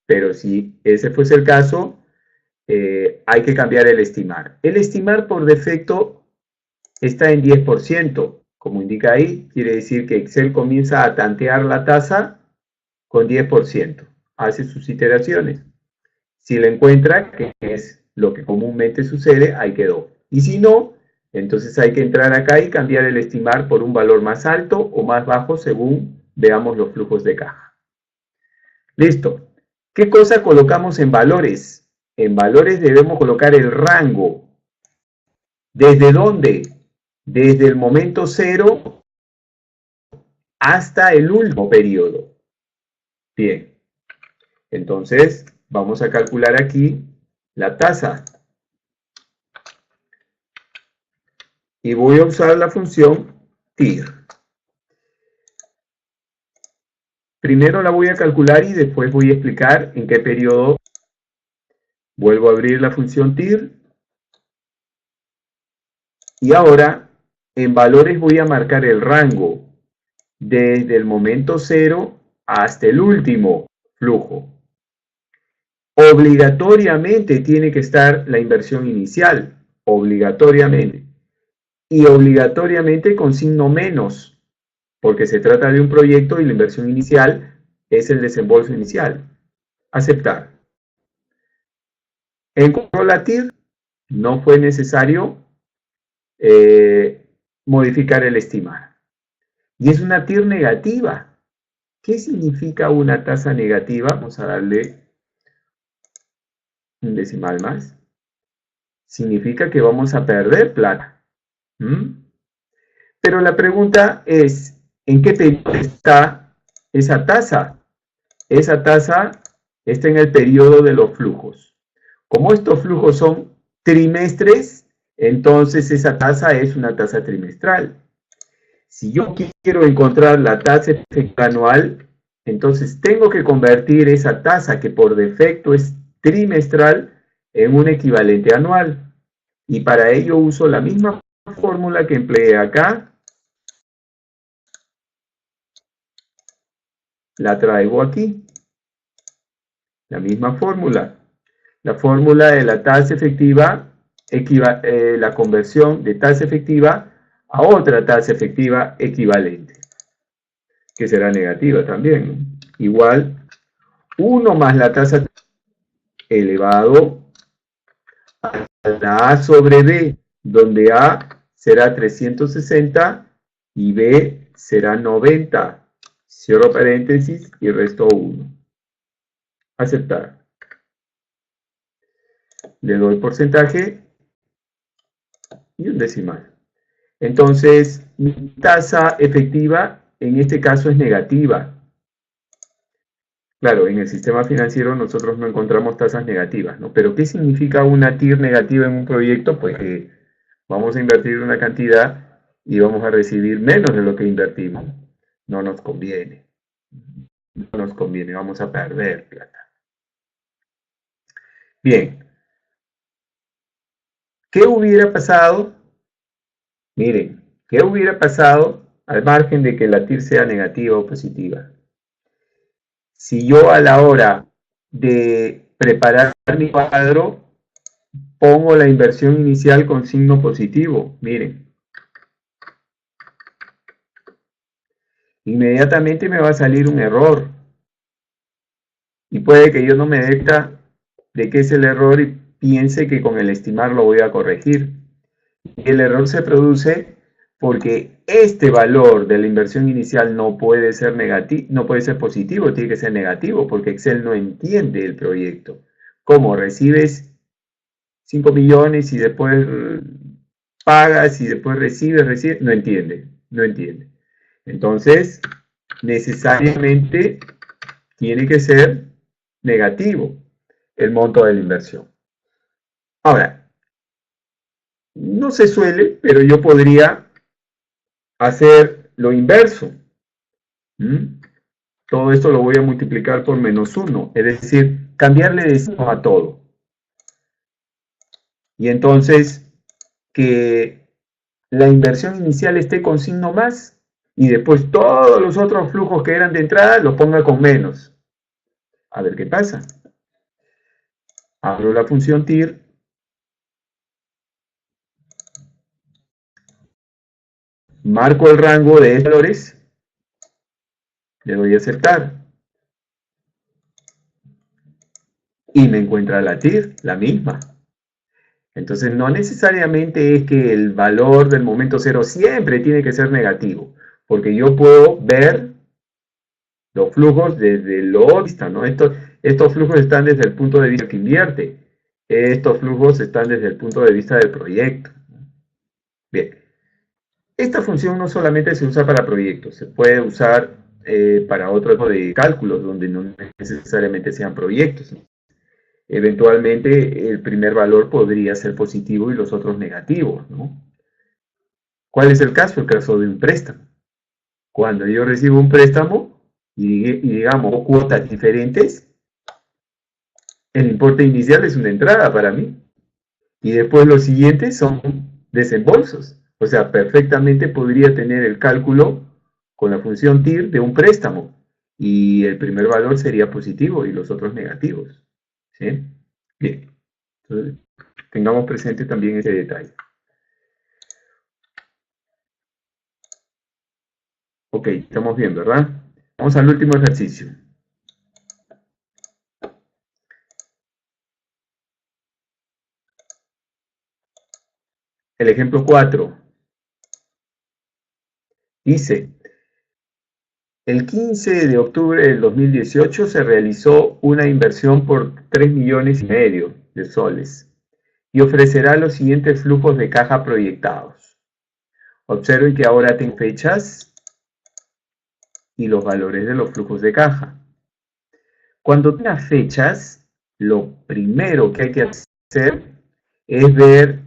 Speaker 1: pero si ese fuese el caso, hay que cambiar el estimar. El estimar por defecto está en 10%. Como indica ahí, quiere decir que Excel comienza a tantear la tasa con 10%. Hace sus iteraciones. Si la encuentra, que es lo que comúnmente sucede, ahí quedó. Y si no, entonces hay que entrar acá y cambiar el estimar por un valor más alto o más bajo según veamos los flujos de caja. Listo. ¿Qué cosa colocamos en valores? En valores debemos colocar el rango. ¿Desde dónde? Desde el momento cero hasta el último periodo. Bien. Entonces, vamos a calcular aquí la tasa. Y voy a usar la función TIR. primero la voy a calcular y después voy a explicar en qué periodo. Vuelvo a abrir la función TIR. Y ahora, en valores voy a marcar el rango desde el momento 0 hasta el último flujo. Obligatoriamente tiene que estar la inversión inicial, obligatoriamente. Y obligatoriamente con signo menos, porque se trata de un proyecto y la inversión inicial es el desembolso inicial. Aceptar. Encontró la TIR, no fue necesario modificar el estimar. Y es una TIR negativa. ¿Qué significa una tasa negativa? Vamos a darle un decimal más. Significa que vamos a perder plata. Pero la pregunta es, ¿en qué periodo está esa tasa? Esa tasa está en el periodo de los flujos. Como estos flujos son trimestres, entonces esa tasa es una tasa trimestral. Si yo quiero encontrar la tasa efectiva anual, entonces tengo que convertir esa tasa que por defecto es trimestral en un equivalente anual. Y para ello uso la misma fórmula que empleé acá. La traigo aquí. La misma fórmula. La fórmula de la tasa efectiva, la conversión de tasa efectiva a otra tasa efectiva equivalente, que será negativa también. Igual, 1 más la tasa elevado a la A sobre B, donde A será 360 y B será 90. Cierro paréntesis y resto 1. Aceptar. Le doy porcentaje y un decimal. Entonces, mi tasa efectiva en este caso es negativa. Claro, en el sistema financiero nosotros no encontramos tasas negativas, ¿no? Pero ¿qué significa una TIR negativa en un proyecto? Pues que vamos a invertir una cantidad y vamos a recibir menos de lo que invertimos. No nos conviene. No nos conviene, vamos a perder plata. Bien. ¿Qué hubiera pasado? Miren, ¿qué hubiera pasado al margen de que la TIR sea negativa o positiva? Si yo a la hora de preparar mi cuadro pongo la inversión inicial con signo positivo, miren, inmediatamente me va a salir un error y puede que yo no me dé cuenta de qué es el error y piense que con el estimar lo voy a corregir. El error se produce porque este valor de la inversión inicial no puede ser negativo, no puede ser positivo, tiene que ser negativo, porque Excel no entiende el proyecto. ¿Cómo? Recibes 5 millones y después pagas y después recibes, no entiende, no entiende. Entonces, necesariamente tiene que ser negativo el monto de la inversión. Ahora, no se suele, pero yo podría hacer lo inverso. Todo esto lo voy a multiplicar por -1, es decir, cambiarle de signo a todo. Y entonces, que la inversión inicial esté con signo más y después todos los otros flujos que eran de entrada los ponga con menos. A ver qué pasa. Abro la función TIR. Marco el rango de valores. Le doy a aceptar. Y me encuentra la TIR, la misma. Entonces no necesariamente es que el valor del momento cero siempre tiene que ser negativo, porque yo puedo ver los flujos desde lo vista, ¿no? Estos flujos están desde el punto de vista que invierte, estos flujos están desde el punto de vista del proyecto. Bien, esta función no solamente se usa para proyectos, se puede usar para otro tipo de cálculos donde no necesariamente sean proyectos. Eventualmente el primer valor podría ser positivo y los otros negativos, ¿no? ¿Cuál es el caso? El caso de un préstamo. Cuando yo recibo un préstamo, y digamos cuotas diferentes, el importe inicial es una entrada para mí. Y después los siguientes son desembolsos. O sea, perfectamente podría tener el cálculo con la función TIR de un préstamo. Y el primer valor sería positivo y los otros negativos. ¿Sí? Bien. Entonces, tengamos presente también ese detalle. Ok, estamos bien, ¿verdad? Vamos al último ejercicio. El ejemplo 4 dice, el 15 de octubre del 2018 se realizó una inversión por 3,5 millones de soles y ofrecerá los siguientes flujos de caja proyectados. Observen que ahora tengo fechas y los valores de los flujos de caja. Cuando tenga fechas, lo primero que hay que hacer es ver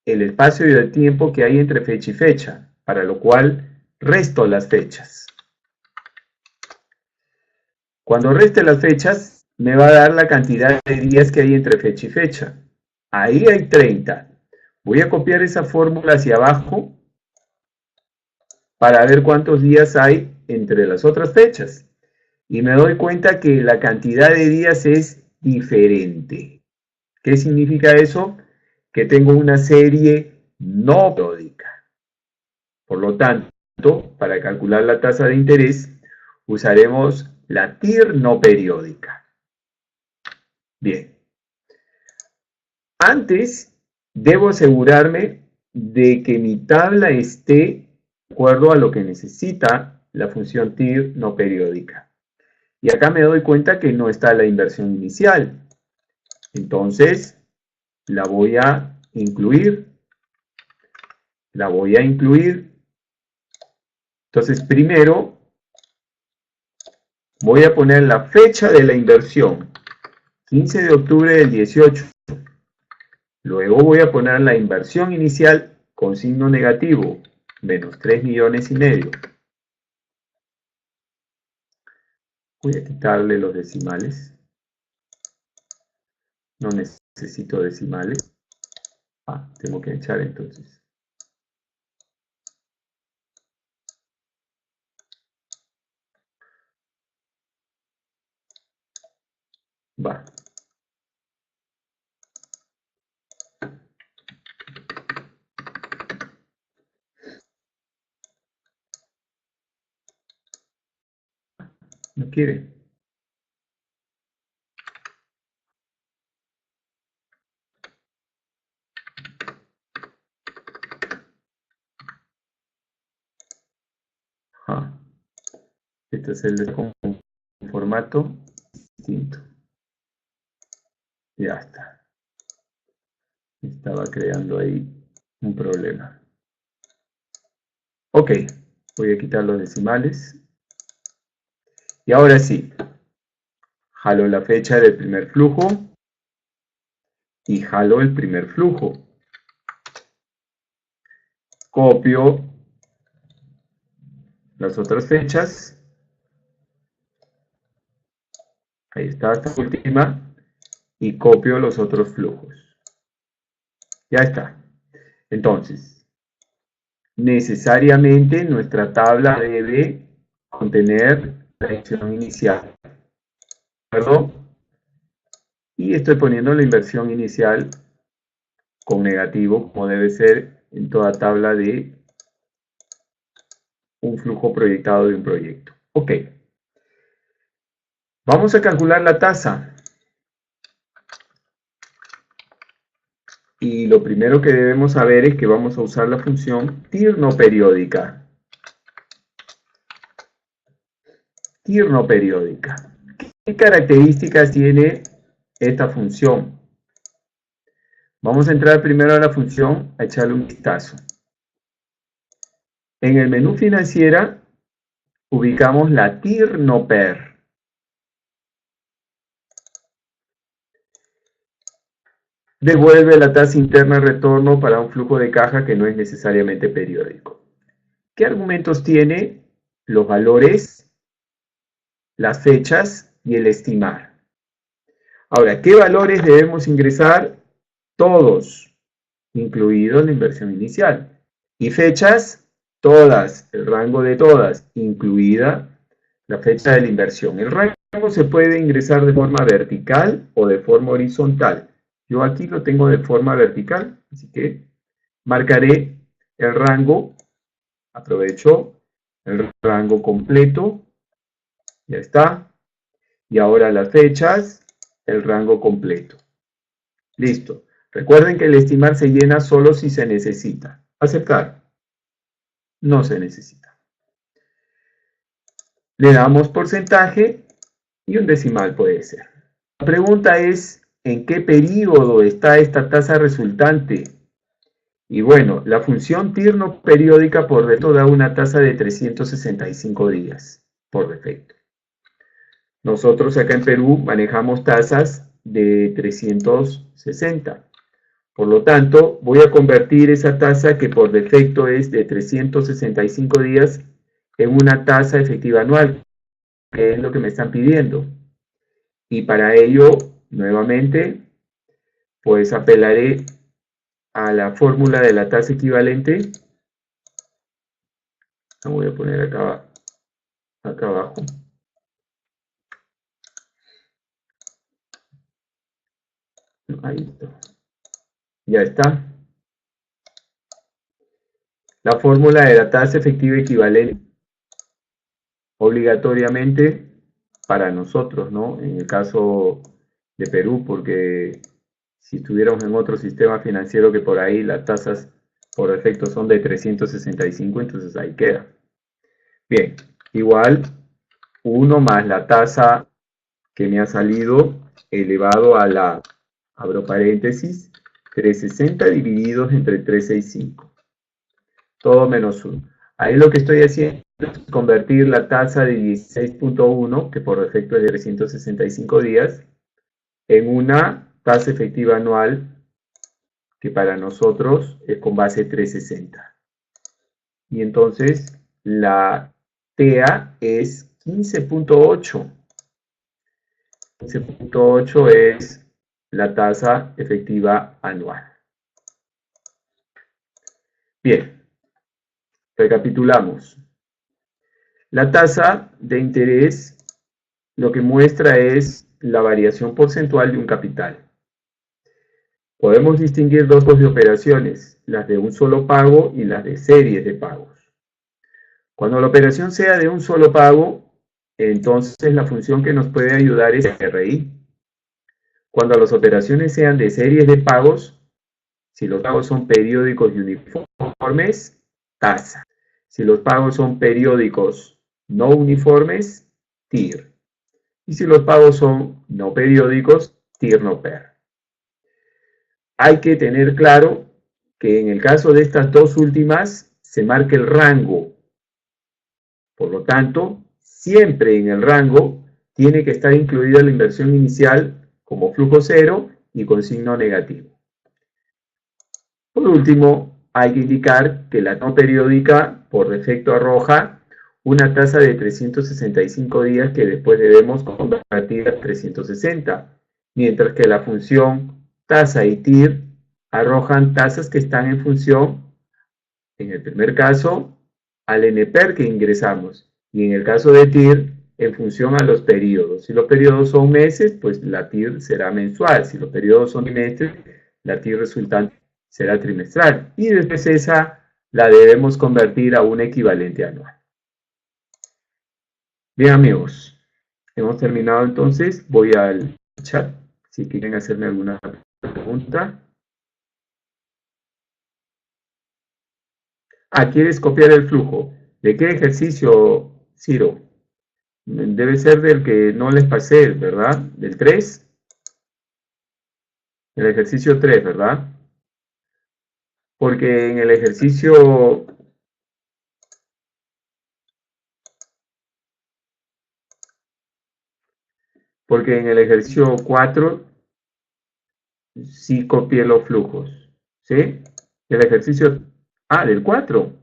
Speaker 1: el espacio y el tiempo que hay entre fecha y fecha, para lo cual resto las fechas. Cuando reste las fechas, me va a dar la cantidad de días que hay entre fecha y fecha. Ahí hay 30. Voy a copiar esa fórmula hacia abajo para ver cuántos días hay entre las otras fechas. Y me doy cuenta que la cantidad de días es diferente. ¿Qué significa eso? Que tengo una serie no periódica. Por lo tanto, para calcular la tasa de interés, usaremos la TIR no periódica. Bien. Antes, debo asegurarme de que mi tabla esté de acuerdo a lo que necesita la función TIR no periódica. Y acá me doy cuenta que no está la inversión inicial. Entonces, la voy a incluir. La voy a incluir. Entonces, primero, voy a poner la fecha de la inversión. 15 de octubre del 18. Luego voy a poner la inversión inicial con signo negativo, menos 3,5 millones. Voy a quitarle los decimales. No necesito decimales. Tengo que echar entonces. Va. No quiere. Este es el con formato distinto. Ya está. Estaba creando ahí un problema. Ok, voy a quitar los decimales. Y ahora sí, jalo la fecha del primer flujo y jalo el primer flujo. Copio las otras fechas. Ahí está esta última. Y copio los otros flujos. Ya está. Entonces, necesariamente nuestra tabla debe contener la inversión inicial. ¿De acuerdo? Y estoy poniendo la inversión inicial con negativo, como debe ser en toda tabla de un flujo proyectado de un proyecto. Ok. Vamos a calcular la tasa. Y lo primero que debemos saber es que vamos a usar la función TIR no periódica. TIR no periódica. ¿Qué características tiene esta función? Vamos a entrar primero a la función, a echarle un vistazo. En el menú financiera ubicamos la TIR no per. Devuelve la tasa interna de retorno para un flujo de caja que no es necesariamente periódico. ¿Qué argumentos tiene? Los valores las fechas y el estimar. Ahora, ¿qué valores debemos ingresar? Todos, incluido la inversión inicial. Y fechas, todas, el rango de todas, incluida la fecha de la inversión. El rango se puede ingresar de forma vertical o de forma horizontal. Yo aquí lo tengo de forma vertical, así que marcaré el rango, aprovecho el rango completo, ya está. Y ahora las fechas, el rango completo. Listo. Recuerden que el estimar se llena solo si se necesita. Aceptar. No se necesita. Le damos porcentaje y un decimal puede ser. La pregunta es, ¿en qué periodo está esta tasa resultante? Y bueno, la función TIR no periódica por defecto da una tasa de 365 días, por defecto. Nosotros acá en Perú manejamos tasas de 360. Por lo tanto, voy a convertir esa tasa que por defecto es de 365 días en una tasa efectiva anual, que es lo que me están pidiendo. Y para ello, nuevamente, pues apelaré a la fórmula de la tasa equivalente. La voy a poner acá abajo. Ahí está. Ya está. La fórmula de la tasa efectiva equivalente, obligatoriamente para nosotros, ¿no? En el caso de Perú, porque si estuviéramos en otro sistema financiero que por ahí las tasas por defecto son de 365, entonces ahí queda. Bien, igual 1 más la tasa que me ha salido elevado a la, abro paréntesis, 360 divididos entre 365. Todo menos 1. Ahí lo que estoy haciendo es convertir la tasa de 16.1, que por defecto es de 365 días, en una tasa efectiva anual que para nosotros es con base 360. Y entonces la TEA es 15.8. 15.8 es la tasa efectiva anual. Bien, recapitulamos. La tasa de interés lo que muestra es la variación porcentual de un capital. Podemos distinguir dos tipos de operaciones, las de un solo pago y las de series de pagos. Cuando la operación sea de un solo pago, entonces la función que nos puede ayudar es RI. Cuando las operaciones sean de series de pagos, si los pagos son periódicos y uniformes, tasa. Si los pagos son periódicos no uniformes, TIR. Y si los pagos son no periódicos, TIR no PER. Hay que tener claro que en el caso de estas dos últimas se marca el rango. Por lo tanto, siempre en el rango tiene que estar incluida la inversión inicial como flujo cero y con signo negativo. Por último, hay que indicar que la no periódica por defecto arroja una tasa de 365 días que después debemos convertir a 360, mientras que la función tasa y TIR arrojan tasas que están en función, en el primer caso, al NPER que ingresamos, y en el caso de TIR, en función a los periodos. Si los periodos son meses, pues la TIR será mensual. Si los periodos son trimestres, la TIR resultante será trimestral. Y después esa la debemos convertir a un equivalente anual. Bien, amigos, hemos terminado entonces. Voy al chat si quieren hacerme alguna pregunta. ¿Quieres copiar el flujo? ¿De qué ejercicio, Ciro? Debe ser del que no les pasé, ¿verdad? ¿Del 3? El ejercicio 3, ¿verdad? Porque en el ejercicio... Porque en el ejercicio 4 sí copié los flujos, ¿sí? El ejercicio... del 4.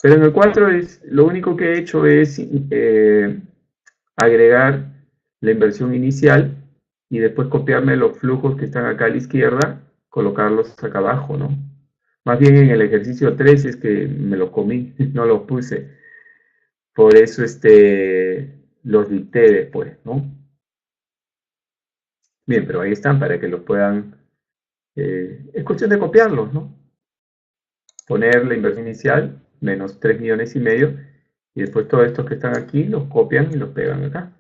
Speaker 1: Pero en el 4 es, lo único que he hecho es agregar la inversión inicial y después copiarme los flujos que están acá a la izquierda, colocarlos acá abajo, ¿no? Más bien en el ejercicio 3 es que me los comí, no los puse. Por eso los dicté después, ¿no? Bien, pero ahí están para que los puedan... es cuestión de copiarlos, ¿no? Poner la inversión inicial, menos 3,5 millones, y después todos estos que están aquí los copian y los pegan acá.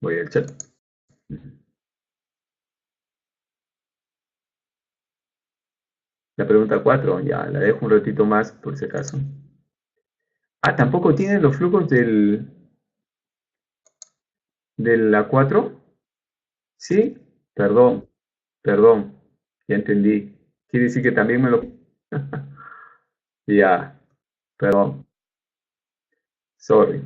Speaker 1: Voy al chat. La pregunta 4 ya la dejo un ratito más por si acaso. Ah, tampoco tienen los flujos de la 4. ¿Sí? Perdón, perdón, ya entendí. Quiere decir que también me lo... Ya, perdón, sorry.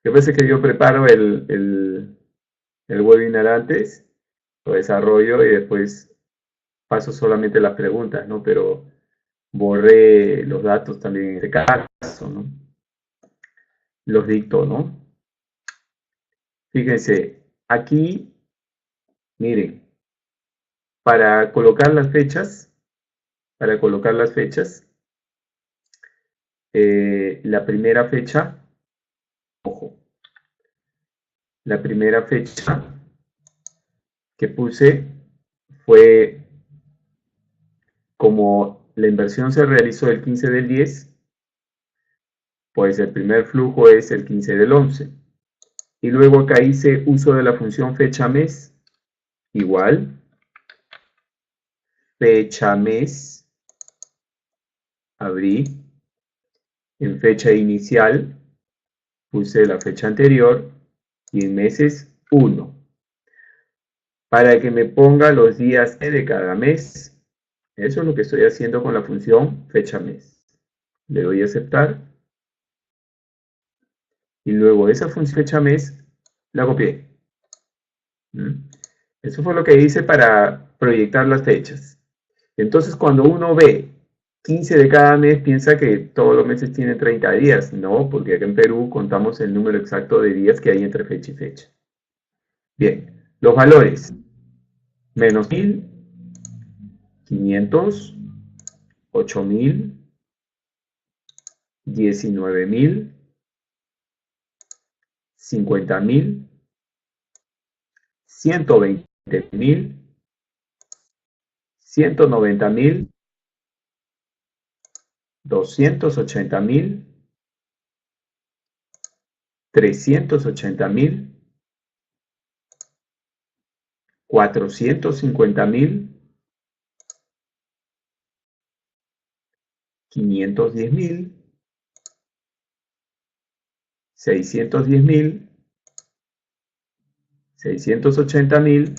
Speaker 1: Lo que pasa es que yo preparo el webinar antes, lo desarrollo y después paso solamente las preguntas, ¿no? Pero borré los datos también en este caso, ¿no? Los dicto, ¿no? Fíjense, aquí, miren, para colocar las fechas, para colocar las fechas, la primera fecha, ojo, la primera fecha que puse fue como la inversión se realizó el 15 del 10, pues el primer flujo es el 15 del 11. Y luego acá hice uso de la función fecha mes, igual, fecha mes, abrí, en fecha inicial puse la fecha anterior y en meses 1. Para que me ponga los días de cada mes. Eso es lo que estoy haciendo con la función fecha mes. Le doy a aceptar y luego esa función fecha mes la copié. Eso fue lo que hice para proyectar las fechas. Entonces, cuando uno ve 15 de cada mes, piensa que todos los meses tienen 30 días. No, porque acá en Perú contamos el número exacto de días que hay entre fecha y fecha. Bien, los valores. Menos 1000, 500, 8000, 19,000, 50,000, 120,000, 190,000, 280,000, 380,000, 450,000, 510,000, 610,000, 680,000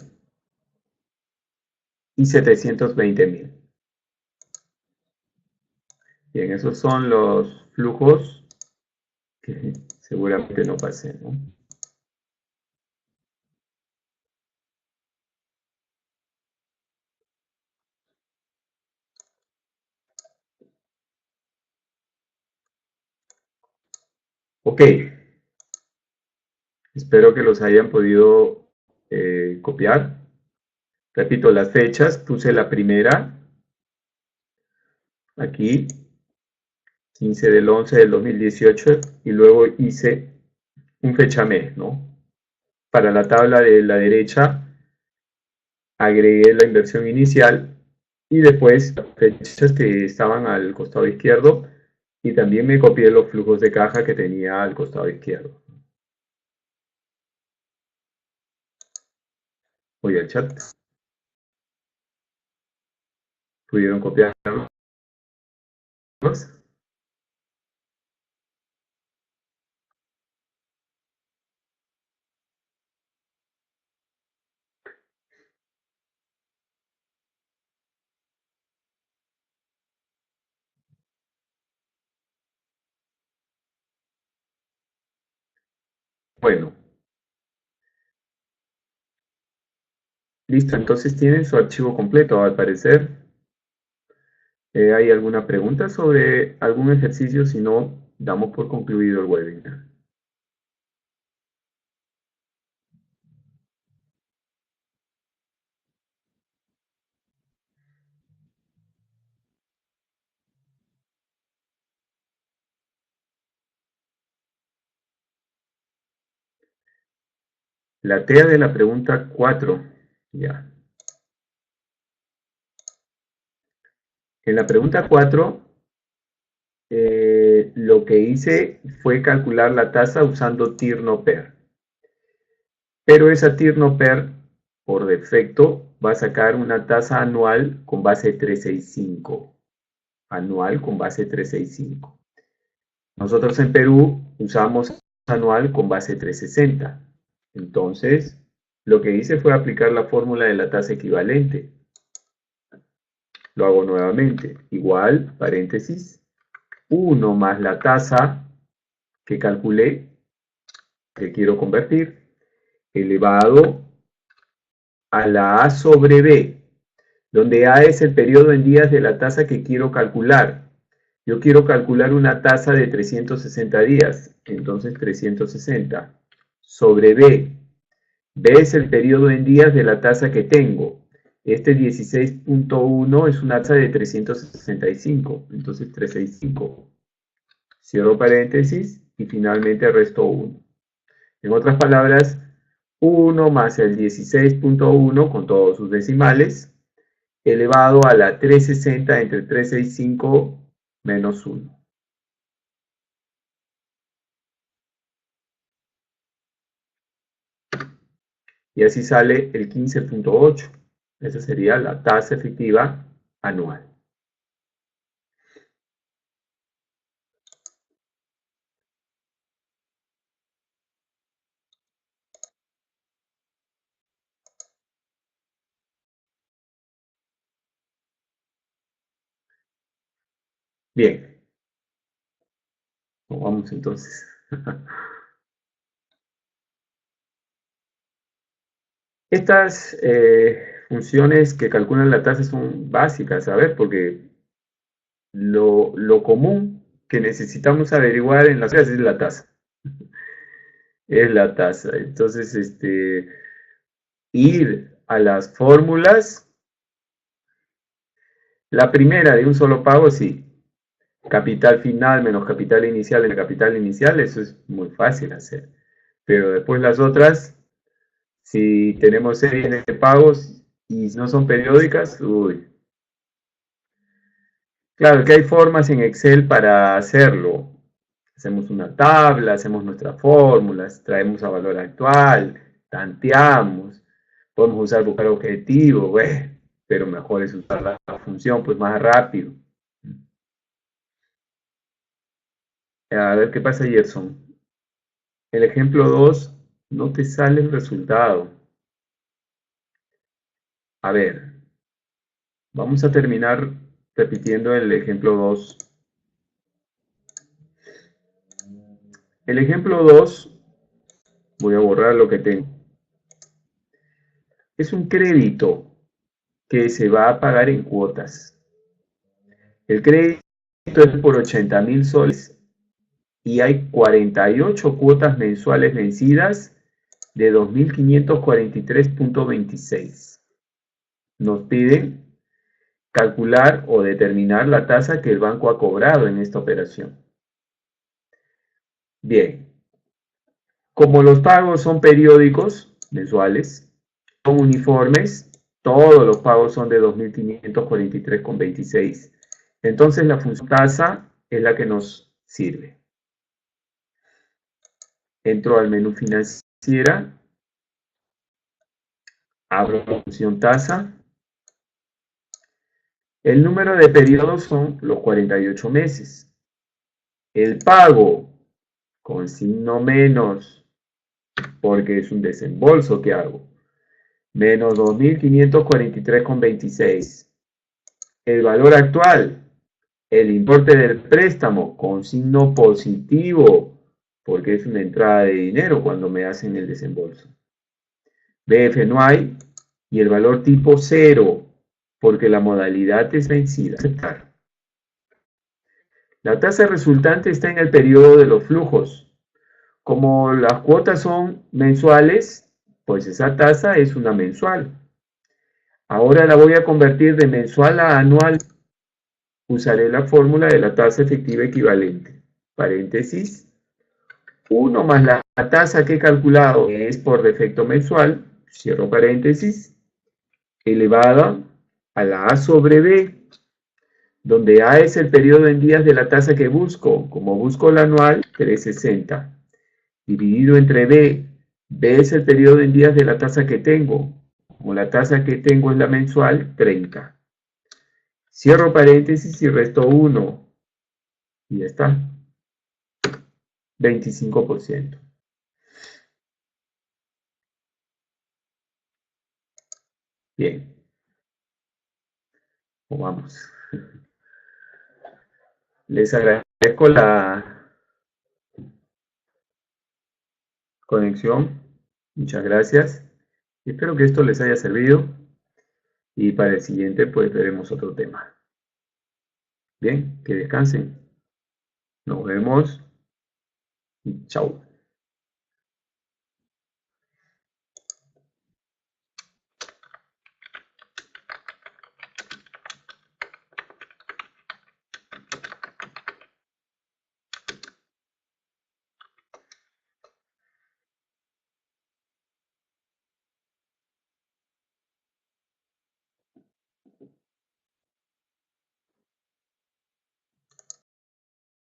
Speaker 1: y 720,000. Bien, esos son los flujos que seguramente no pasé, ¿no? Ok, espero que los hayan podido copiar. Repito las fechas, puse la primera aquí, 15 del 11 del 2018, y luego hice un fecha mes, ¿no? Para la tabla de la derecha agregué la inversión inicial y después las fechas que estaban al costado izquierdo y también me copié los flujos de caja que tenía al costado izquierdo. Voy al chat. ¿Pudieron copiarlos? Bueno, listo, entonces tienen su archivo completo, al parecer. ¿Hay alguna pregunta sobre algún ejercicio? Si no, damos por concluido el webinar. La TEA de la pregunta 4. Ya. En la pregunta 4, lo que hice fue calcular la tasa usando TIR-NO-PER. Pero esa TIR-NO-PER, por defecto, va a sacar una tasa anual con base 365. Anual con base 365. Nosotros en Perú usamos anual con base 360. Entonces, lo que hice fue aplicar la fórmula de la tasa equivalente. Lo hago nuevamente. Igual, paréntesis, 1 más la tasa que calculé, que quiero convertir, elevado a la A sobre B, donde A es el periodo en días de la tasa que quiero calcular. Yo quiero calcular una tasa de 360 días, entonces 360 sobre B. B es el periodo en días de la tasa que tengo. Este 16.1 es una tasa de 365, entonces 365. Cierro paréntesis y finalmente resto 1. En otras palabras, 1 más el 16.1 con todos sus decimales, elevado a la 360 entre 365 menos 1. Y así sale el 15.8. Esa sería la tasa efectiva anual. Bien, vamos entonces. Estas funciones que calculan la tasa son básicas, ¿sabes? Porque lo común que necesitamos averiguar en las clases es la tasa. Es la tasa. Entonces, ir a las fórmulas, la primera de un solo pago, sí. Capital final menos capital inicial en la capital inicial, eso es muy fácil hacer. Pero después las otras, si tenemos series de pagos y no son periódicas, uy. Claro que hay formas en Excel para hacerlo. Hacemos una tabla, hacemos nuestras fórmulas, traemos a valor actual, tanteamos, podemos usar buscar objetivo, pero mejor es usar la función pues más rápido. A ver qué pasa, Gerson. El ejemplo 2 no te sale el resultado. A ver, vamos a terminar repitiendo el ejemplo 2. El ejemplo 2, voy a borrar lo que tengo. Es un crédito que se va a pagar en cuotas. El crédito es por 80.000 soles y hay 48 cuotas mensuales vencidas de 2.543.26. Nos piden calcular o determinar la tasa que el banco ha cobrado en esta operación. Bien, como los pagos son periódicos, mensuales, son uniformes, todos los pagos son de 2.543,26. Entonces la función tasa es la que nos sirve. Entro al menú financiera, abro la función tasa. El número de periodos son los 48 meses. El pago con signo menos, porque es un desembolso que hago, menos 2.543,26. El valor actual, el importe del préstamo con signo positivo, porque es una entrada de dinero cuando me hacen el desembolso. BF no hay, y el valor tipo 0, porque la modalidad es vencida. Aceptar. La tasa resultante está en el periodo de los flujos. Como las cuotas son mensuales, pues esa tasa es una mensual. Ahora la voy a convertir de mensual a anual. Usaré la fórmula de la tasa efectiva equivalente. Paréntesis. 1 más la tasa que he calculado, que es por defecto mensual, cierro paréntesis, elevada a la A sobre B, donde A es el periodo en días de la tasa que busco. Como busco la anual, 360. Dividido entre B. B es el periodo en días de la tasa que tengo. Como la tasa que tengo es la mensual, 30. Cierro paréntesis y resto 1. Y ya está. 25%. Bien, pues vamos. Les agradezco la conexión. Muchas gracias. Espero que esto les haya servido. Y para el siguiente, pues veremos otro tema. Bien, que descansen. Nos vemos. Chao.